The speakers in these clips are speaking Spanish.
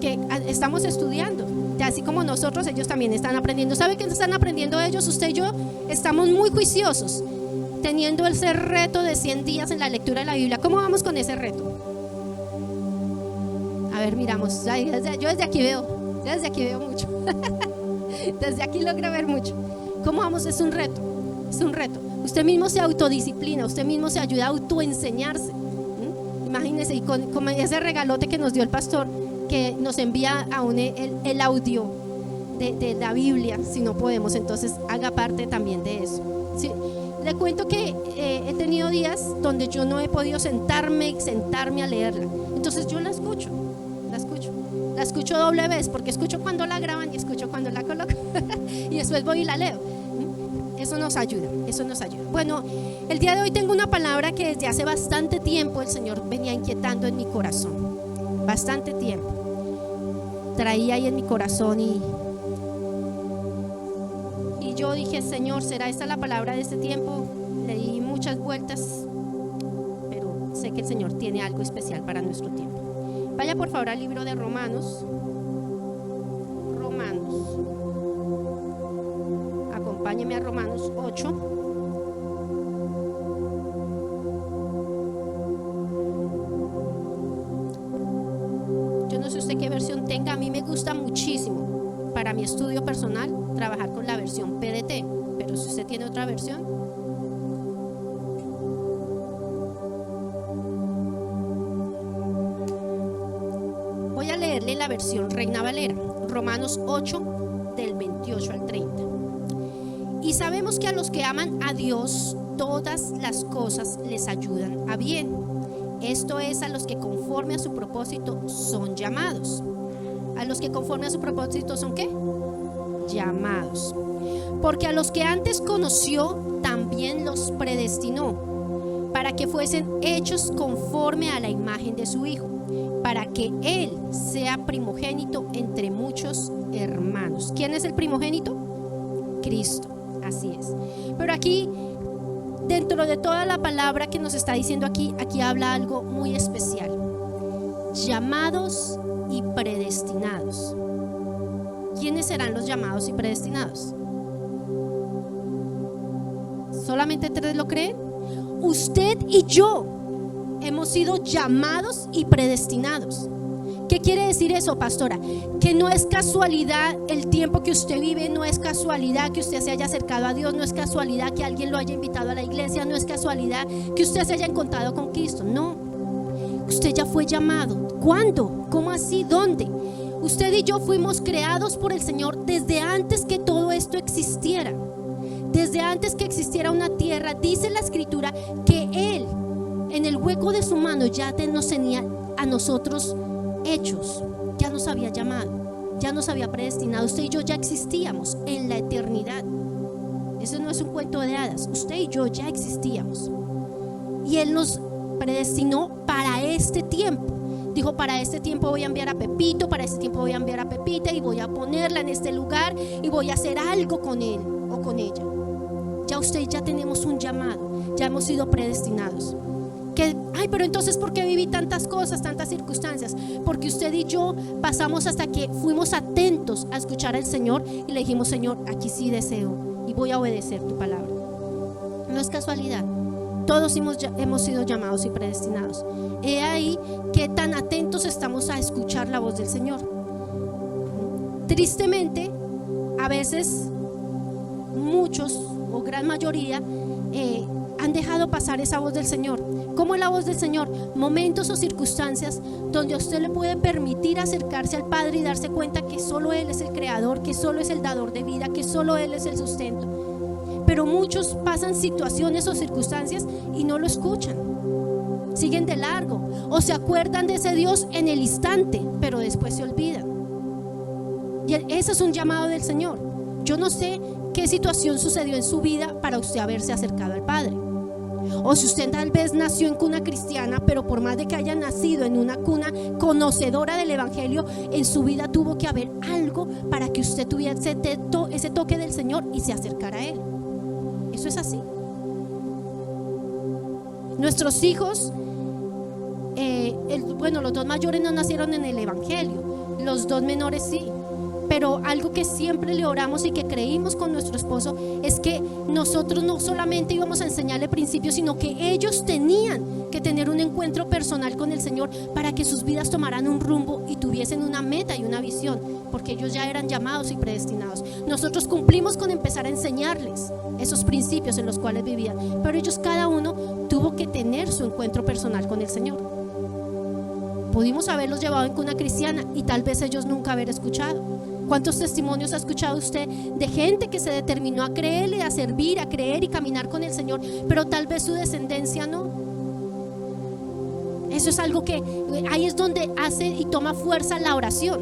porque estamos estudiando. Así como nosotros, ellos también están aprendiendo. ¿Sabe qué están aprendiendo ellos? Usted y yo estamos muy juiciosos, teniendo ese reto de 100 días en la lectura de la Biblia. ¿Cómo vamos con ese reto? A ver, miramos. Yo desde aquí veo mucho. Desde aquí logro ver mucho. ¿Cómo vamos? Es un reto. Usted mismo se autodisciplina, usted mismo se ayuda a autoenseñarse. Imagínese, y con ese regalote que nos dio el pastor, que nos envía aún el audio de la Biblia, si no podemos, entonces haga parte también de eso. Sí, le cuento que he tenido días donde yo no he podido sentarme a leerla, entonces yo la escucho doble vez, porque escucho cuando la graban y escucho cuando la coloco y después voy y la leo. Eso nos ayuda. Bueno, el día de hoy tengo una palabra que desde hace bastante tiempo el Señor venía inquietando en mi corazón, bastante tiempo traía ahí en mi corazón, y yo dije: Señor, ¿será esta la palabra de este tiempo? Le di muchas vueltas, pero sé que el Señor tiene algo especial para nuestro tiempo. Vaya por favor al libro de Romanos. Acompáñeme a Romanos 8. Yo no sé usted qué versión tenga. A mí me gusta muchísimo para mi estudio personal trabajar con la versión PDT, pero si usted tiene otra versión, voy a leerle la versión Reina Valera, Romanos 8 del 28 al 30. Y sabemos que a los que aman a Dios todas las cosas les ayudan a bien. Esto es, a los que conforme a su propósito son llamados. A los que conforme a su propósito son ¿qué? Llamados. Porque a los que antes conoció también los predestinó para que fuesen hechos conforme a la imagen de su Hijo, para que Él sea primogénito entre muchos hermanos. ¿Quién es el primogénito? Cristo. Así es. Pero aquí, dentro de toda la palabra que nos está diciendo aquí habla algo muy especial: llamados y predestinados. ¿Quiénes serán los llamados y predestinados? ¿Solamente 3 lo creen? Usted y yo hemos sido llamados y predestinados. ¿Qué quiere decir eso, pastora? Que no es casualidad el tiempo que usted vive, no es casualidad que usted se haya acercado a Dios, no es casualidad que alguien lo haya invitado a la iglesia, no es casualidad que usted se haya encontrado con Cristo. No, usted ya fue llamado. ¿Cuándo? ¿Cómo así? ¿Dónde? Usted y yo fuimos creados por el Señor desde antes que todo esto existiera. Desde antes que existiera una tierra, dice la Escritura que Él, en el hueco de su mano, ya nos tenía a nosotros hechos, ya nos había llamado, ya nos había predestinado. Usted y yo ya existíamos en la eternidad. Eso no es un cuento de hadas. Usted y yo ya existíamos, y Él nos predestinó para este tiempo. Dijo: para este tiempo voy a enviar a Pepito, para este tiempo voy a enviar a Pepita, y voy a ponerla en este lugar y voy a hacer algo con él o con ella. Ya usted y ya tenemos un llamado, ya hemos sido predestinados. Pero entonces, ¿por qué viví tantas cosas, tantas circunstancias? Porque usted y yo pasamos hasta que fuimos atentos a escuchar al Señor y le dijimos: Señor, aquí sí deseo y voy a obedecer tu palabra. No es casualidad. Todos hemos sido llamados y predestinados. He ahí que tan atentos estamos a escuchar la voz del Señor. Tristemente, a veces muchos o gran mayoría han dejado pasar esa voz del Señor. ¿Cómo es la voz del Señor? Momentos o circunstancias donde a usted le puede permitir acercarse al Padre y darse cuenta que solo Él es el creador, que solo es el dador de vida, que solo Él es el sustento. Pero muchos pasan situaciones o circunstancias y no lo escuchan, siguen de largo, o se acuerdan de ese Dios en el instante, pero después se olvidan. Y ese es un llamado del Señor. Yo no sé qué situación sucedió en su vida para usted haberse acercado al Padre, o si usted tal vez nació en cuna cristiana, pero por más de que haya nacido en una cuna conocedora del Evangelio, en su vida tuvo que haber algo para que usted tuviera ese toque del Señor y se acercara a Él. Eso es así. Nuestros hijos, los 2 mayores no nacieron en el Evangelio, Los 2 menores sí. Pero algo que siempre le oramos y que creímos con nuestro esposo es que nosotros no solamente íbamos a enseñarle principios, sino que ellos tenían que tener un encuentro personal con el Señor para que sus vidas tomaran un rumbo y tuviesen una meta y una visión, porque ellos ya eran llamados y predestinados. Nosotros cumplimos con empezar a enseñarles esos principios en los cuales vivían, pero ellos cada uno tuvo que tener su encuentro personal con el Señor. Pudimos haberlos llevado en cuna cristiana y tal vez ellos nunca haber escuchado. ¿Cuántos testimonios ha escuchado usted de gente que se determinó a creerle, a servir, a creer y caminar con el Señor, pero tal vez su descendencia no? Eso es algo que ahí es donde hace y toma fuerza la oración.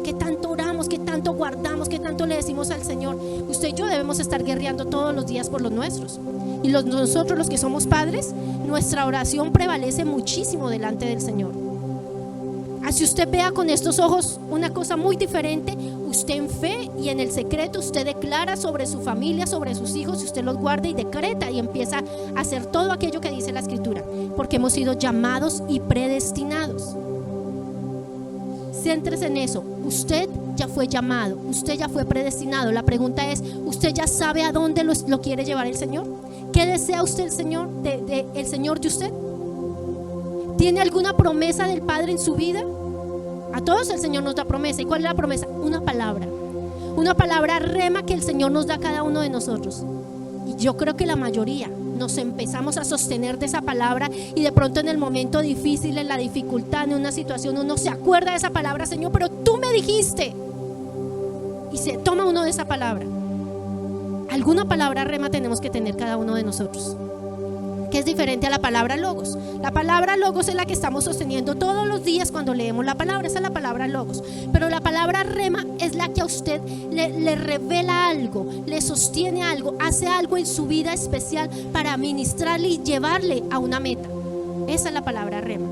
Que tanto oramos, que tanto guardamos, que tanto le decimos al Señor. Usted y yo debemos estar guerreando todos los días por los nuestros. Y nosotros los que somos padres, nuestra oración prevalece muchísimo delante del Señor. Así usted vea con estos ojos una cosa muy diferente, usted en fe y en el secreto usted declara sobre su familia, sobre sus hijos, y usted los guarda y decreta y empieza a hacer todo aquello que dice la Escritura, porque hemos sido llamados y predestinados. Céntrese en eso. Usted ya fue llamado, usted ya fue predestinado. La pregunta es, ¿usted ya sabe a dónde lo quiere llevar el Señor? ¿Qué desea usted el Señor el Señor de usted? ¿Tiene alguna promesa del Padre en su vida? A todos el Señor nos da promesa. ¿Y cuál es la promesa? Una palabra rema que el Señor nos da a cada uno de nosotros. Y yo creo que la mayoría nos empezamos a sostener de esa palabra, y de pronto en el momento difícil, en la dificultad, en una situación, uno se acuerda de esa palabra: Señor, pero tú me dijiste, y se toma uno de esa palabra. Alguna palabra rema tenemos que tener cada uno de nosotros, que es diferente a la palabra logos. La palabra logos es la que estamos sosteniendo todos los días cuando leemos la palabra, esa es la palabra logos. Pero la palabra rema es la que a usted le revela algo, le sostiene algo, hace algo en su vida especial para ministrarle y llevarle a una meta. Esa es la palabra rema.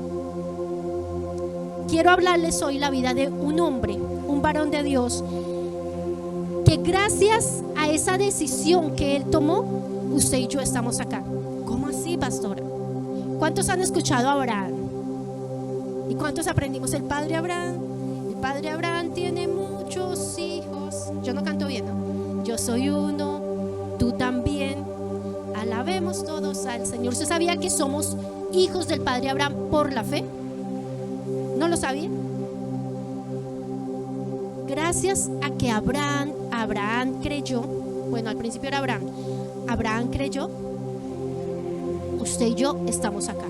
Quiero hablarles hoy la vida de un hombre, un varón de Dios, que gracias a esa decisión que él tomó, usted y yo estamos acá. ¿Cómo así, pastora? ¿Cuántos han escuchado a Abraham? ¿Y cuántos aprendimos el padre Abraham? El padre Abraham tiene muchos hijos. Yo no canto bien, ¿no? Yo soy uno, tú también. Alabemos todos al Señor. ¿Usted sabía que somos hijos del padre Abraham por la fe? ¿No lo sabía? Gracias a que Abraham creyó. Bueno, al principio era Abraham creyó. Usted y yo estamos acá.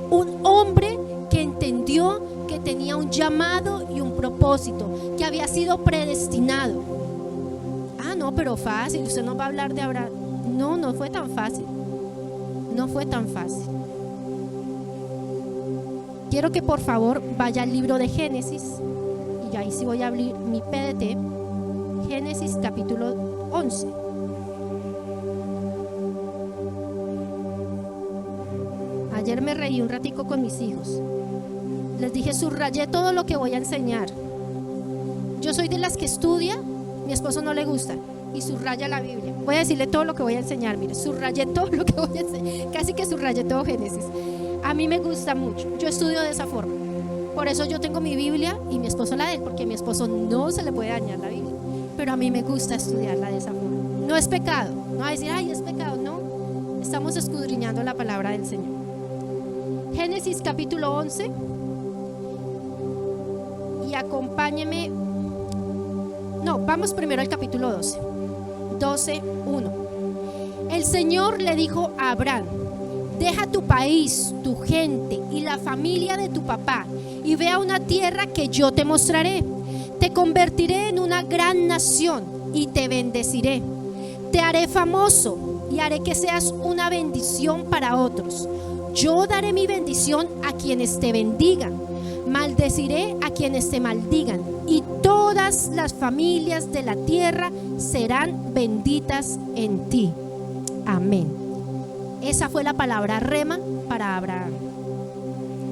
Un hombre que entendió que tenía un llamado y un propósito, que había sido predestinado. No, pero fácil, usted nos va a hablar de Abraham. No fue tan fácil. No fue tan fácil. Quiero que por favor vaya al libro de Génesis, y ahí sí voy a abrir mi PDT. Génesis capítulo 11. Ayer me reí un ratico con mis hijos. Les dije, subrayé todo lo que voy a enseñar. Yo soy de las que estudia, mi esposo no le gusta, y subraya la Biblia. Voy a decirle todo lo que voy a enseñar. Mire, subrayé todo lo que voy a enseñar. Casi que subrayé todo Génesis. A mí me gusta mucho. Yo estudio de esa forma. Por eso yo tengo mi Biblia y mi esposo la de él, porque a mi esposo no se le puede dañar la Biblia. Pero a mí me gusta estudiarla de esa forma. No es pecado. No va a decir, ay, es pecado. No. Estamos escudriñando la palabra del Señor. Génesis capítulo 11, y acompáñeme. No, vamos primero al capítulo 12. 12:1. El Señor le dijo a Abraham: deja tu país, tu gente y la familia de tu papá, y ve a una tierra que yo te mostraré. Te convertiré en una gran nación y te bendeciré. Te haré famoso y haré que seas una bendición para otros. Yo daré mi bendición a quienes te bendigan, maldeciré a quienes te maldigan, y todas las familias de la tierra serán benditas en ti. Amén. Esa fue la palabra rema para Abraham.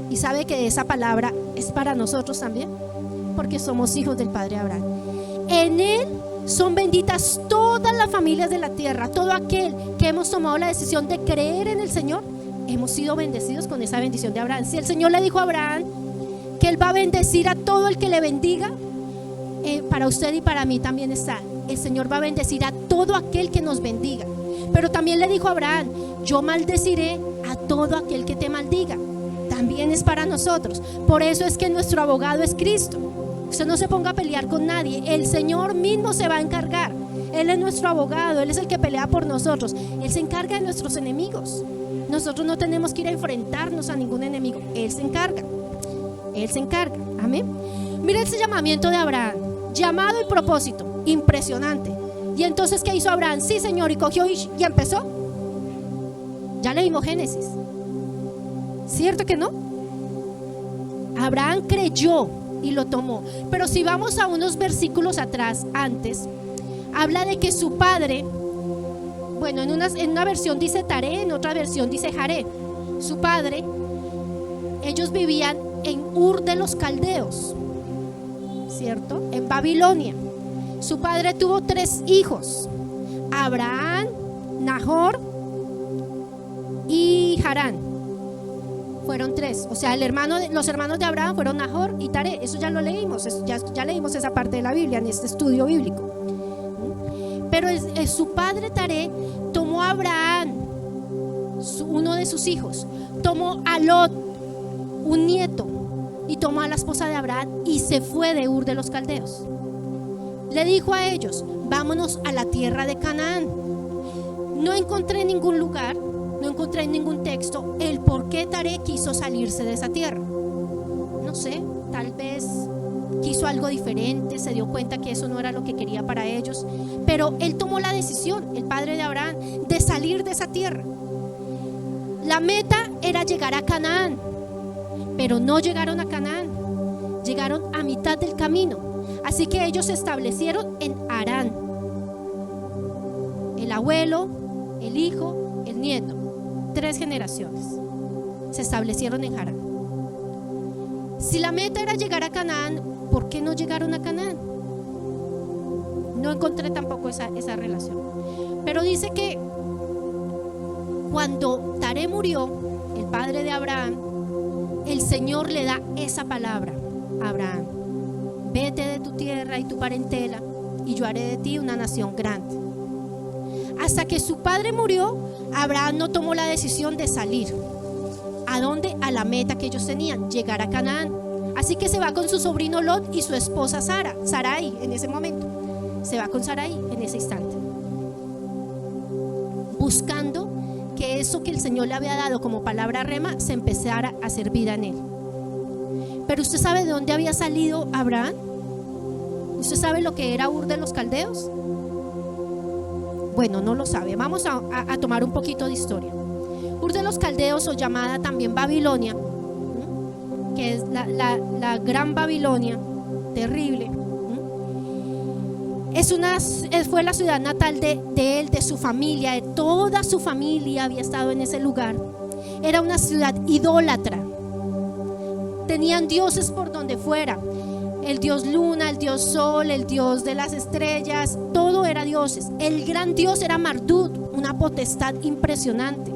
Y sabe que esa palabra es para nosotros también, porque somos hijos del padre Abraham. En él son benditas todas las familias de la tierra. Todo aquel que hemos tomado la decisión de creer en el Señor, hemos sido bendecidos con esa bendición de Abraham. Si el Señor le dijo a Abraham que Él va a bendecir a todo el que le bendiga. Para usted y para mí también está: el Señor va a bendecir a todo aquel que nos bendiga. Pero también le dijo a Abraham: yo maldeciré a todo aquel que te maldiga. También es para nosotros. Por eso es que nuestro abogado es Cristo. Usted no se ponga a pelear con nadie, el Señor mismo se va a encargar. Él es nuestro abogado, Él es el que pelea por nosotros. Él se encarga de nuestros enemigos. Nosotros no tenemos que ir a enfrentarnos a ningún enemigo. Él se encarga. Él se encarga. Amén. Mira ese llamamiento de Abraham: llamado y propósito, impresionante. Y entonces, ¿qué hizo Abraham? Sí, Señor, y cogió y empezó. Ya leímos Génesis, ¿cierto que no? Abraham creyó y lo tomó. Pero si vamos a unos versículos atrás, antes, habla de que su padre, bueno, en una versión dice Taré, en otra versión dice Jaré. Su padre, ellos vivían en Ur de los Caldeos, ¿cierto? En Babilonia. Su padre tuvo 3 hijos: Abraham, Nahor y Harán. Fueron 3. O sea, los hermanos de Abraham fueron Nahor y Taré. Eso ya lo leímos, ya leímos esa parte de la Biblia en este estudio bíblico. Pero su padre Taré tomó a Abraham, uno de sus hijos, tomó a Lot, un nieto, y tomó a la esposa de Abraham y se fue de Ur de los Caldeos. Le dijo a ellos: vámonos a la tierra de Canaán. No encontré en ningún lugar, no encontré en ningún texto el por qué Taré quiso salirse de esa tierra. No sé, tal vez quiso algo diferente, se dio cuenta que eso no era lo que quería para ellos. Pero él tomó la decisión, el padre de Abraham, de salir de esa tierra. La meta era llegar a Canaán, pero no llegaron a Canaán, llegaron a mitad del camino. Así que ellos se establecieron en Harán. El abuelo, el hijo, el nieto, 3 generaciones se establecieron en Harán. Si la meta era llegar a Canaán, ¿por qué no llegaron a Canaán? No encontré tampoco esa relación. Pero dice que cuando Taré murió, el padre de Abraham, el Señor le da esa palabra a Abraham: vete de tu tierra y tu parentela, y yo haré de ti una nación grande. Hasta que su padre murió, Abraham no tomó la decisión de salir. ¿A dónde? A la meta que ellos tenían: llegar a Canaán. Así que se va con su sobrino Lot y su esposa Sarai en ese momento. Se va con Sarai en ese instante, buscando que eso que el Señor le había dado como palabra rema se empezara a hacer vida en él. Pero ¿usted sabe de dónde había salido Abraham? ¿Usted sabe lo que era Ur de los Caldeos? Bueno, no lo sabe. Vamos a tomar un poquito de historia. Ur de los Caldeos, o llamada también Babilonia, que es la gran Babilonia, terrible, fue la ciudad natal de él, de su familia, de toda su familia había estado en ese lugar. Era una ciudad idólatra. Tenían dioses por donde fuera: el dios luna, el dios sol, el dios de las estrellas, todo era dioses. El gran dios era Marduk, una potestad impresionante.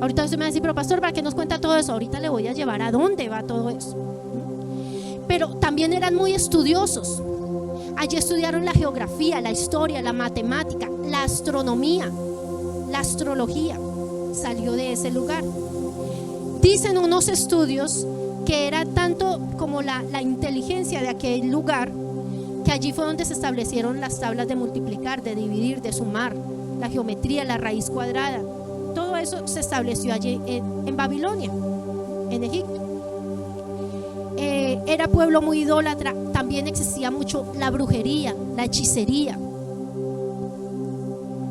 Ahorita usted me va a decir: pero pastor, ¿para qué nos cuenta todo eso? Ahorita le voy a llevar a dónde va todo eso. Pero también eran muy estudiosos. Allí estudiaron la geografía, la historia, la matemática, la astronomía, la astrología. Salió de ese lugar. Dicen unos estudios que era tanto como la inteligencia de aquel lugar, que allí fue donde se establecieron las tablas de multiplicar, de dividir, de sumar, la geometría, la raíz cuadrada. Todo eso se estableció allí en Babilonia, en Egipto. Era pueblo muy idólatra. También existía mucho la brujería, la hechicería.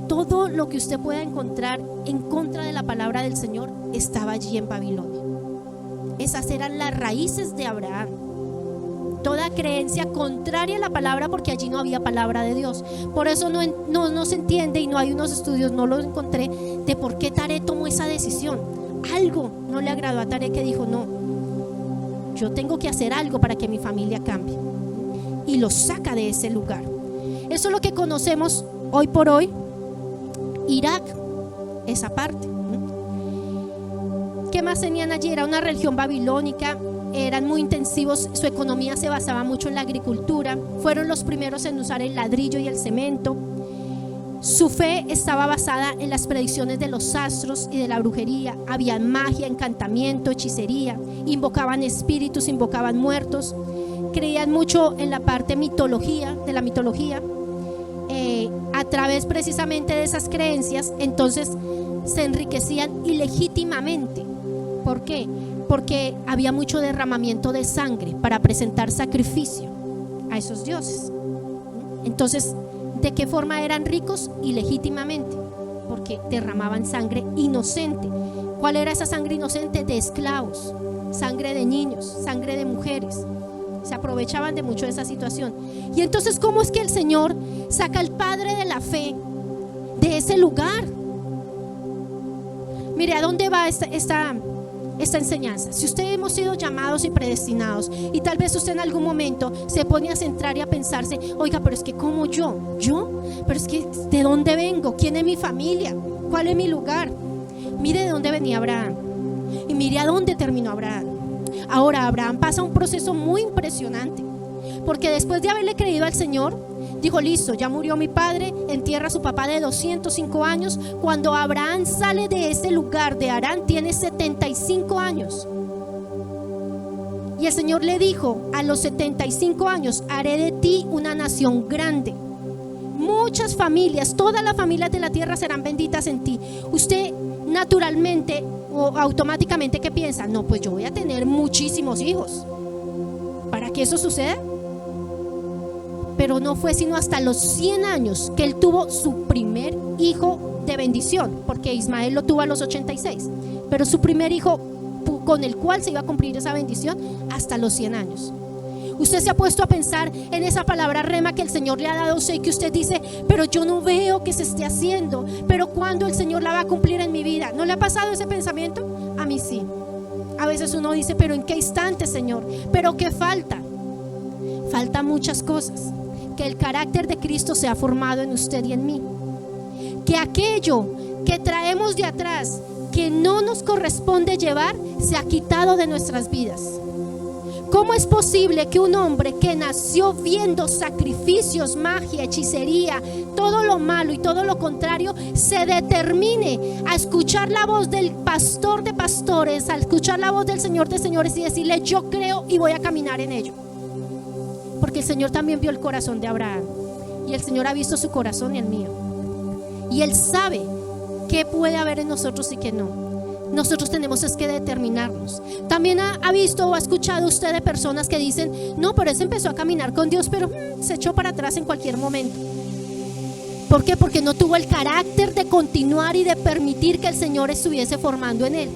Todo lo que usted pueda encontrar en contra de la palabra del Señor estaba allí en Babilonia. Esas eran las raíces de Abraham. Toda creencia contraria a la palabra, porque allí no había palabra de Dios. Por eso no se entiende, y no hay unos estudios, no los encontré, de por qué Taré tomó esa decisión. Algo no le agradó a Taré, que dijo: no, yo tengo que hacer algo para que mi familia cambie. Y lo saca de ese lugar. Eso es lo que conocemos hoy por hoy, Irak, esa parte. ¿Qué más tenían allí? Era una religión babilónica. eran muy intensivos, su economía se basaba mucho en la agricultura, fueron los primeros en usar el ladrillo y el cemento. Su fe estaba basada en las predicciones de los astros y de la brujería. Había magia, encantamiento, hechicería, invocaban espíritus, invocaban muertos, creían mucho en la parte de la mitología. A través precisamente de esas creencias, entonces se enriquecían ilegítimamente. ¿Por qué? Porque había mucho derramamiento de sangre para presentar sacrificio a esos dioses. Entonces, ¿de qué forma eran ricos? Ilegítimamente, porque derramaban sangre inocente. ¿Cuál era esa sangre inocente? De esclavos, sangre de niños, sangre de mujeres. Se aprovechaban de mucho de esa situación. Y entonces, ¿cómo es que el Señor saca al padre de la fe de ese lugar? Mire, ¿a dónde va esta enseñanza? Si usted hemos sido llamados y predestinados, y tal vez usted en algún momento se pone a centrar y a pensarse, oiga, pero es que ¿cómo yo? Pero es que ¿de dónde vengo? ¿Quién es mi familia? ¿Cuál es mi lugar? Mire de dónde venía Abraham y mire a dónde terminó Abraham. Ahora Abraham pasa un proceso muy impresionante, porque después de haberle creído al Señor, dijo, listo, ya murió mi padre, entierra a su papá de 205 años. Cuando Abraham sale de ese lugar de Harán, tiene 75 años. Y el Señor le dijo, a los 75 años, haré de ti una nación grande. Muchas familias, todas las familias de la tierra serán benditas en ti. Usted naturalmente o automáticamente, ¿qué piensa? No, pues yo voy a tener muchísimos hijos. ¿Para que eso suceda? Pero no fue sino hasta los 100 años que él tuvo su primer hijo de bendición, porque Ismael lo tuvo a los 86, pero su primer hijo con el cual se iba a cumplir esa bendición hasta los 100 años. Usted se ha puesto a pensar en esa palabra rema que el Señor le ha dado a usted, que usted dice, pero yo no veo que se esté haciendo, pero ¿cuándo el Señor la va a cumplir en mi vida? ¿No le ha pasado ese pensamiento? A mí sí. A veces uno dice, pero ¿en qué instante, Señor? ¿Pero qué falta? Falta muchas cosas. Que el carácter de Cristo sea formado en usted y en mí. Que aquello que traemos de atrás, que no nos corresponde llevar, se ha quitado de nuestras vidas. ¿Cómo es posible que un hombre que nació viendo sacrificios, magia, hechicería, todo lo malo y todo lo contrario, se determine a escuchar la voz del pastor de pastores, a escuchar la voz del Señor de señores y decirle, yo creo y voy a caminar en ello? Porque el Señor también vio el corazón de Abraham, y el Señor ha visto su corazón y el mío, y Él sabe qué puede haber en nosotros y qué no. Nosotros tenemos es que determinarnos. También ha visto o ha escuchado usted de personas que dicen, no, pero ese empezó a caminar con Dios, pero se echó para atrás en cualquier momento. ¿Por qué? Porque no tuvo el carácter de continuar y de permitir que el Señor estuviese formando en él.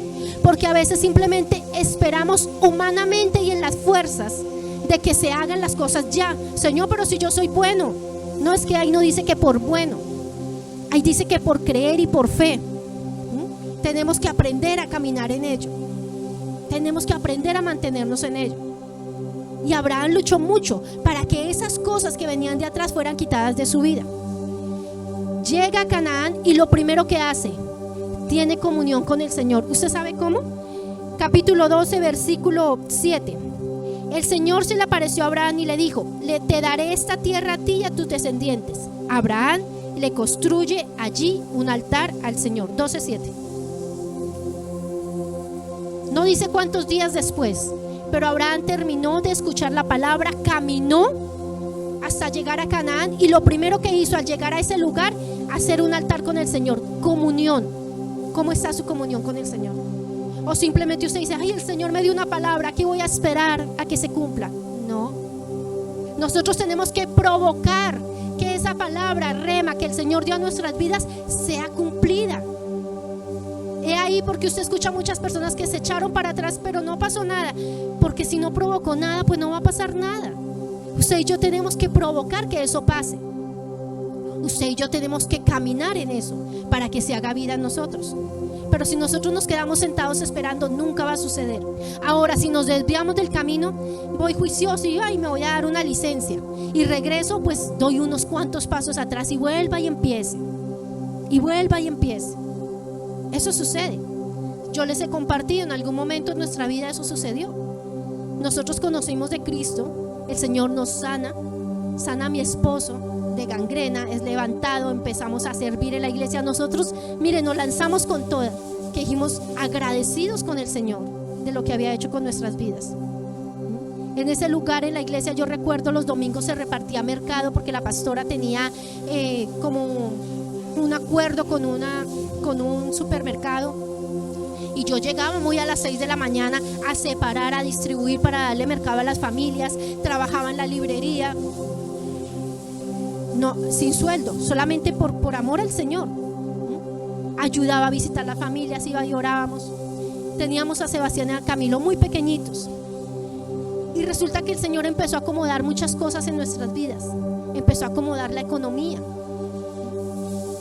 Porque a veces simplemente esperamos humanamente y en las fuerzas de que se hagan las cosas ya. Señor, pero si yo soy bueno. No, es que ahí no dice que por bueno, ahí dice que por creer y por fe. Tenemos que aprender a caminar en ello. Tenemos que aprender a mantenernos en ello. Y Abraham luchó mucho para que esas cosas que venían de atrás fueran quitadas de su vida. Llega a Canaán y lo primero que hace, tiene comunión con el Señor. ¿Usted sabe cómo? Capítulo 12, versículo 7. El Señor se le apareció a Abraham y le dijo, te daré esta tierra a ti y a tus descendientes. Abraham le construye allí un altar al Señor. 12:7. No dice cuántos días después, pero Abraham terminó de escuchar la palabra, caminó hasta llegar a Canaán, y lo primero que hizo al llegar a ese lugar, hacer un altar con el Señor. Comunión. ¿Cómo está su comunión con el Señor? O simplemente usted dice, ay, el Señor me dio una palabra, aquí voy a esperar a que se cumpla. No. Nosotros tenemos que provocar que esa palabra rema que el Señor dio a nuestras vidas sea cumplida. He ahí porque usted escucha a muchas personas que se echaron para atrás, pero no pasó nada. Porque si no provocó nada, pues no va a pasar nada. Usted y yo tenemos que provocar que eso pase. Usted y yo tenemos que caminar en eso para que se haga vida en nosotros. Pero si nosotros nos quedamos sentados esperando, nunca va a suceder. Ahora, si nos desviamos del camino, voy juicioso y me voy a dar una licencia, y regreso, pues doy unos cuantos pasos atrás y vuelva y empiece. Y vuelva y empiece. Eso sucede. Yo les he compartido, en algún momento en nuestra vida eso sucedió. nosotros conocimos de Cristo, el Señor nos sana a mi esposo de gangrena, es levantado, empezamos a servir en la iglesia. Nosotros, mire, nos lanzamos con toda, que dijimos agradecidos con el Señor de lo que había hecho con nuestras vidas. En ese lugar, en la iglesia, yo recuerdo los domingos se repartía mercado porque la pastora tenía como un acuerdo con un supermercado. Y yo llegaba muy a las 6 de la mañana a separar, a distribuir para darle mercado a las familias. Trabajaba en la librería, no, sin sueldo, solamente por amor al Señor. Ayudaba a visitar las familias, iba y orábamos. Teníamos a Sebastián y a Camilo muy pequeñitos. Y resulta que el Señor empezó a acomodar muchas cosas en nuestras vidas. Empezó a acomodar la economía.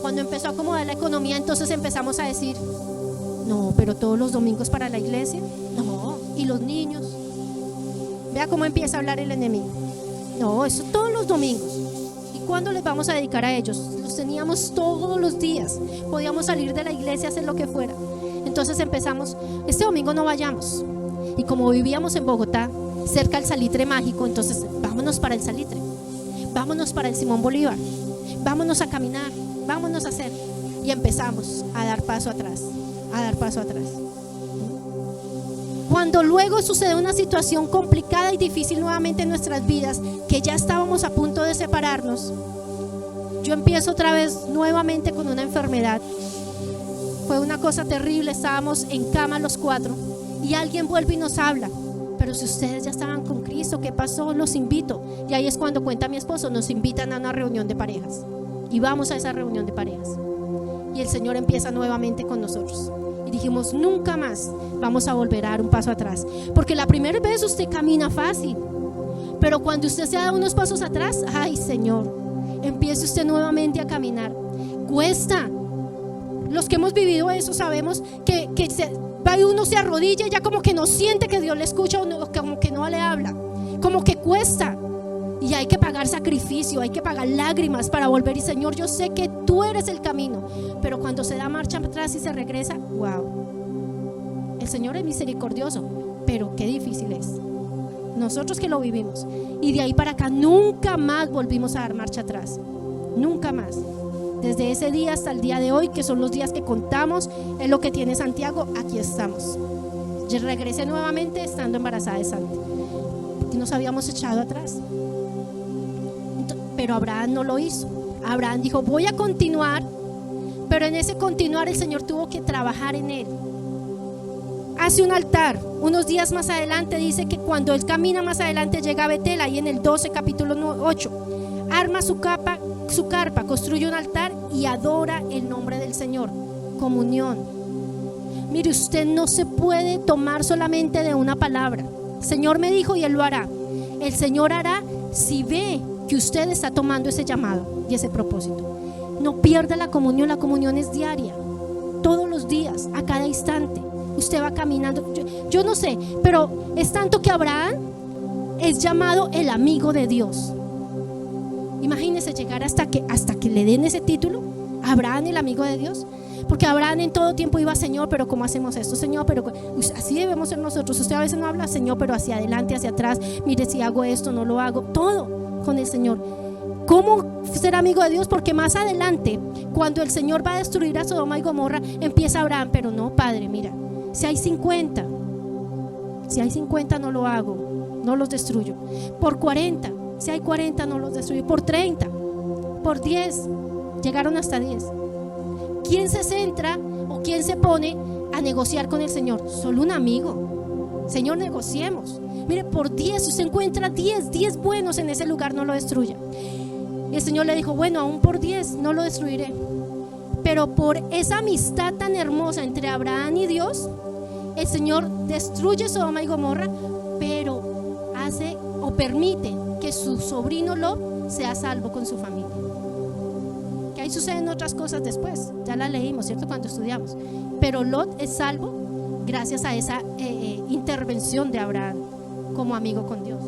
Cuando empezó a acomodar la economía, entonces empezamos a decir: no, pero todos los domingos para la iglesia. No, y los niños. Vea cómo empieza a hablar el enemigo. No, eso todos los domingos. ¿Y cuándo les vamos a dedicar a ellos? Los teníamos todos los días. Podíamos salir de la iglesia a hacer lo que fuera. Entonces empezamos: este domingo no vayamos. Y como vivíamos en Bogotá, cerca al Salitre Mágico, entonces vámonos para el Salitre, vámonos para el Simón Bolívar, vámonos a caminar, vámonos a hacer. Y empezamos a dar paso atrás, a dar paso atrás. Cuando luego sucede una situación complicada y difícil nuevamente en nuestras vidas, que ya estábamos a punto de separarnos, yo empiezo otra vez nuevamente con una enfermedad. Fue una cosa terrible, estábamos en cama los 4 y alguien vuelve y nos habla: pero si ustedes ya estaban con Cristo, ¿qué pasó? Los invito. Y ahí es cuando cuenta mi esposo, nos invitan a una reunión de parejas y vamos a esa reunión de parejas y el Señor empieza nuevamente con nosotros. Y dijimos: nunca más vamos a volver a dar un paso atrás, porque la primera vez usted camina fácil, pero cuando usted se da unos pasos atrás, ay Señor, empiece usted nuevamente a caminar. Cuesta. Los que hemos vivido eso sabemos que va y uno se arrodilla y ya como que no siente que Dios le escucha, o como que no le habla, como que cuesta. Y hay que pagar sacrificio, hay que pagar lágrimas para volver. Y Señor, yo sé que tú eres el camino, pero cuando se da marcha atrás y se regresa, wow, el Señor es misericordioso, pero qué difícil es. Nosotros que lo vivimos, y de ahí para acá nunca más volvimos a dar marcha atrás, nunca más. Desde ese día hasta el día de hoy, que son los días que contamos, es lo que tiene Santiago, aquí estamos. Yo regresé nuevamente estando embarazada de Santi, porque nos habíamos echado atrás. Pero Abraham no lo hizo. Abraham dijo: voy a continuar, pero en ese continuar el Señor tuvo que trabajar en él. Hace un altar. Unos días más adelante dice que cuando él camina más adelante llega a Betel, ahí en el 12 capítulo 8, arma su carpa, construye un altar y adora el nombre del Señor. Comunión. Mire, usted no se puede tomar solamente de una palabra. El Señor me dijo y Él lo hará. El Señor hará si ve que usted está tomando ese llamado y ese propósito. No pierda la comunión es diaria, todos los días, a cada instante. Usted va caminando, yo no sé, pero es tanto que Abraham es llamado el amigo de Dios. Imagínese llegar hasta que le den ese título, Abraham el amigo de Dios. Porque Abraham en todo tiempo iba: Señor, pero ¿cómo hacemos esto? Señor, pero así debemos ser nosotros. Usted a veces no habla: Señor, pero hacia adelante, hacia atrás, mire, si hago esto, no lo hago. Todo con el Señor. ¿Cómo ser amigo de Dios? Porque más adelante, cuando el Señor va a destruir a Sodoma y Gomorra, empieza Abraham: pero no, Padre, mira, si hay 50 no lo hago, no los destruyo. Por 40, si hay 40 no los destruyo. Por 30, por 10, llegaron hasta 10. ¿Quién se centra o quién se pone a negociar con el Señor? Solo un amigo. Señor, negociemos. Mire, por 10, si usted encuentra 10 buenos en ese lugar, no lo destruya. Y el Señor le dijo: bueno, aún por 10 no lo destruiré. Pero por esa amistad tan hermosa entre Abraham y Dios, el Señor destruye Sodoma y Gomorra, pero hace o permite que su sobrino Lot sea salvo con su familia. Que ahí suceden otras cosas después, ya la leímos, ¿cierto? Cuando estudiamos. Pero Lot es salvo gracias a esa intervención de Abraham como amigo con Dios.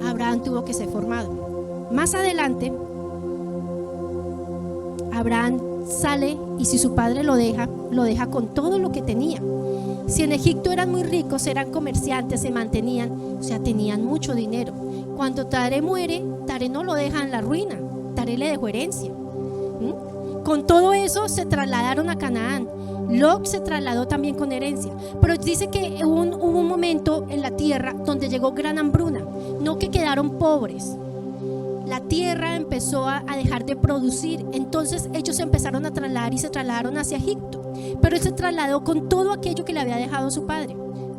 Abraham tuvo que ser formado. Más adelante, Abraham sale, y si su padre lo deja, lo deja con todo lo que tenía. Si en Egipto eran muy ricos, eran comerciantes, se mantenían, o sea, tenían mucho dinero. Cuando Taré muere, Taré no lo deja en la ruina, Taré le dejó herencia. Con todo eso se trasladaron a Canaán. Lot se trasladó también con herencia. Pero dice que hubo un momento en la tierra donde llegó gran hambruna, no que quedaron pobres. La tierra empezó a dejar de producir. Entonces ellos se empezaron a trasladar y se trasladaron hacia Egipto. Pero él se trasladó con todo aquello que le había dejado su padre.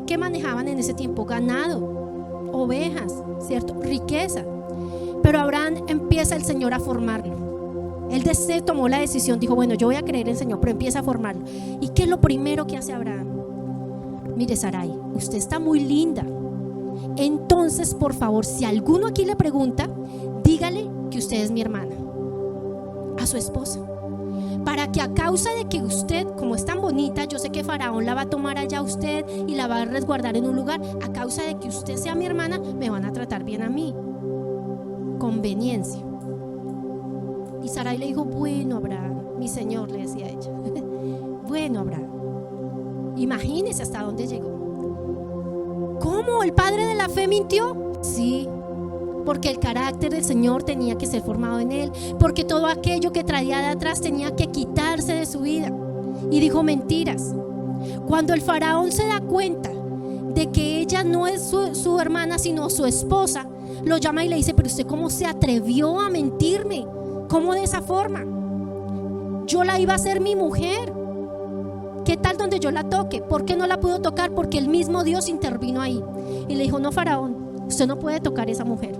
¿Qué manejaban en ese tiempo? Ganado, ovejas, ¿cierto? Riqueza. Pero Abraham empieza el Señor a formarlo. Él tomó la decisión, dijo, bueno, yo voy a creer en el Señor, pero empieza a formarlo. ¿Y qué es lo primero que hace Abraham? Mire, Sarai, usted está muy linda. Entonces, por favor, si alguno aquí le pregunta, dígale que usted es mi hermana, a su esposa, para que a causa de que usted, como es tan bonita, yo sé que Faraón la va a tomar allá a usted y la va a resguardar en un lugar, a causa de que usted sea mi hermana, me van a tratar bien a mí. Conveniencia. Y Sarai le dijo, bueno, Abraham, mi señor, le decía ella, bueno, Abraham, imagínese hasta dónde llegó. ¿Cómo? ¿El padre de la fe mintió? Sí, porque el carácter del Señor tenía que ser formado en él, porque todo aquello que traía de atrás tenía que quitarse de su vida. Y dijo mentiras. Cuando el faraón se da cuenta de que ella no es su hermana, sino su esposa, lo llama y le dice, pero usted ¿cómo se atrevió a mentirme? ¿Cómo de esa forma? Yo la iba a hacer mi mujer. ¿Qué tal donde yo la toque? ¿Por qué no la pudo tocar? Porque el mismo Dios intervino ahí. Y le dijo, no, faraón, usted no puede tocar a esa mujer,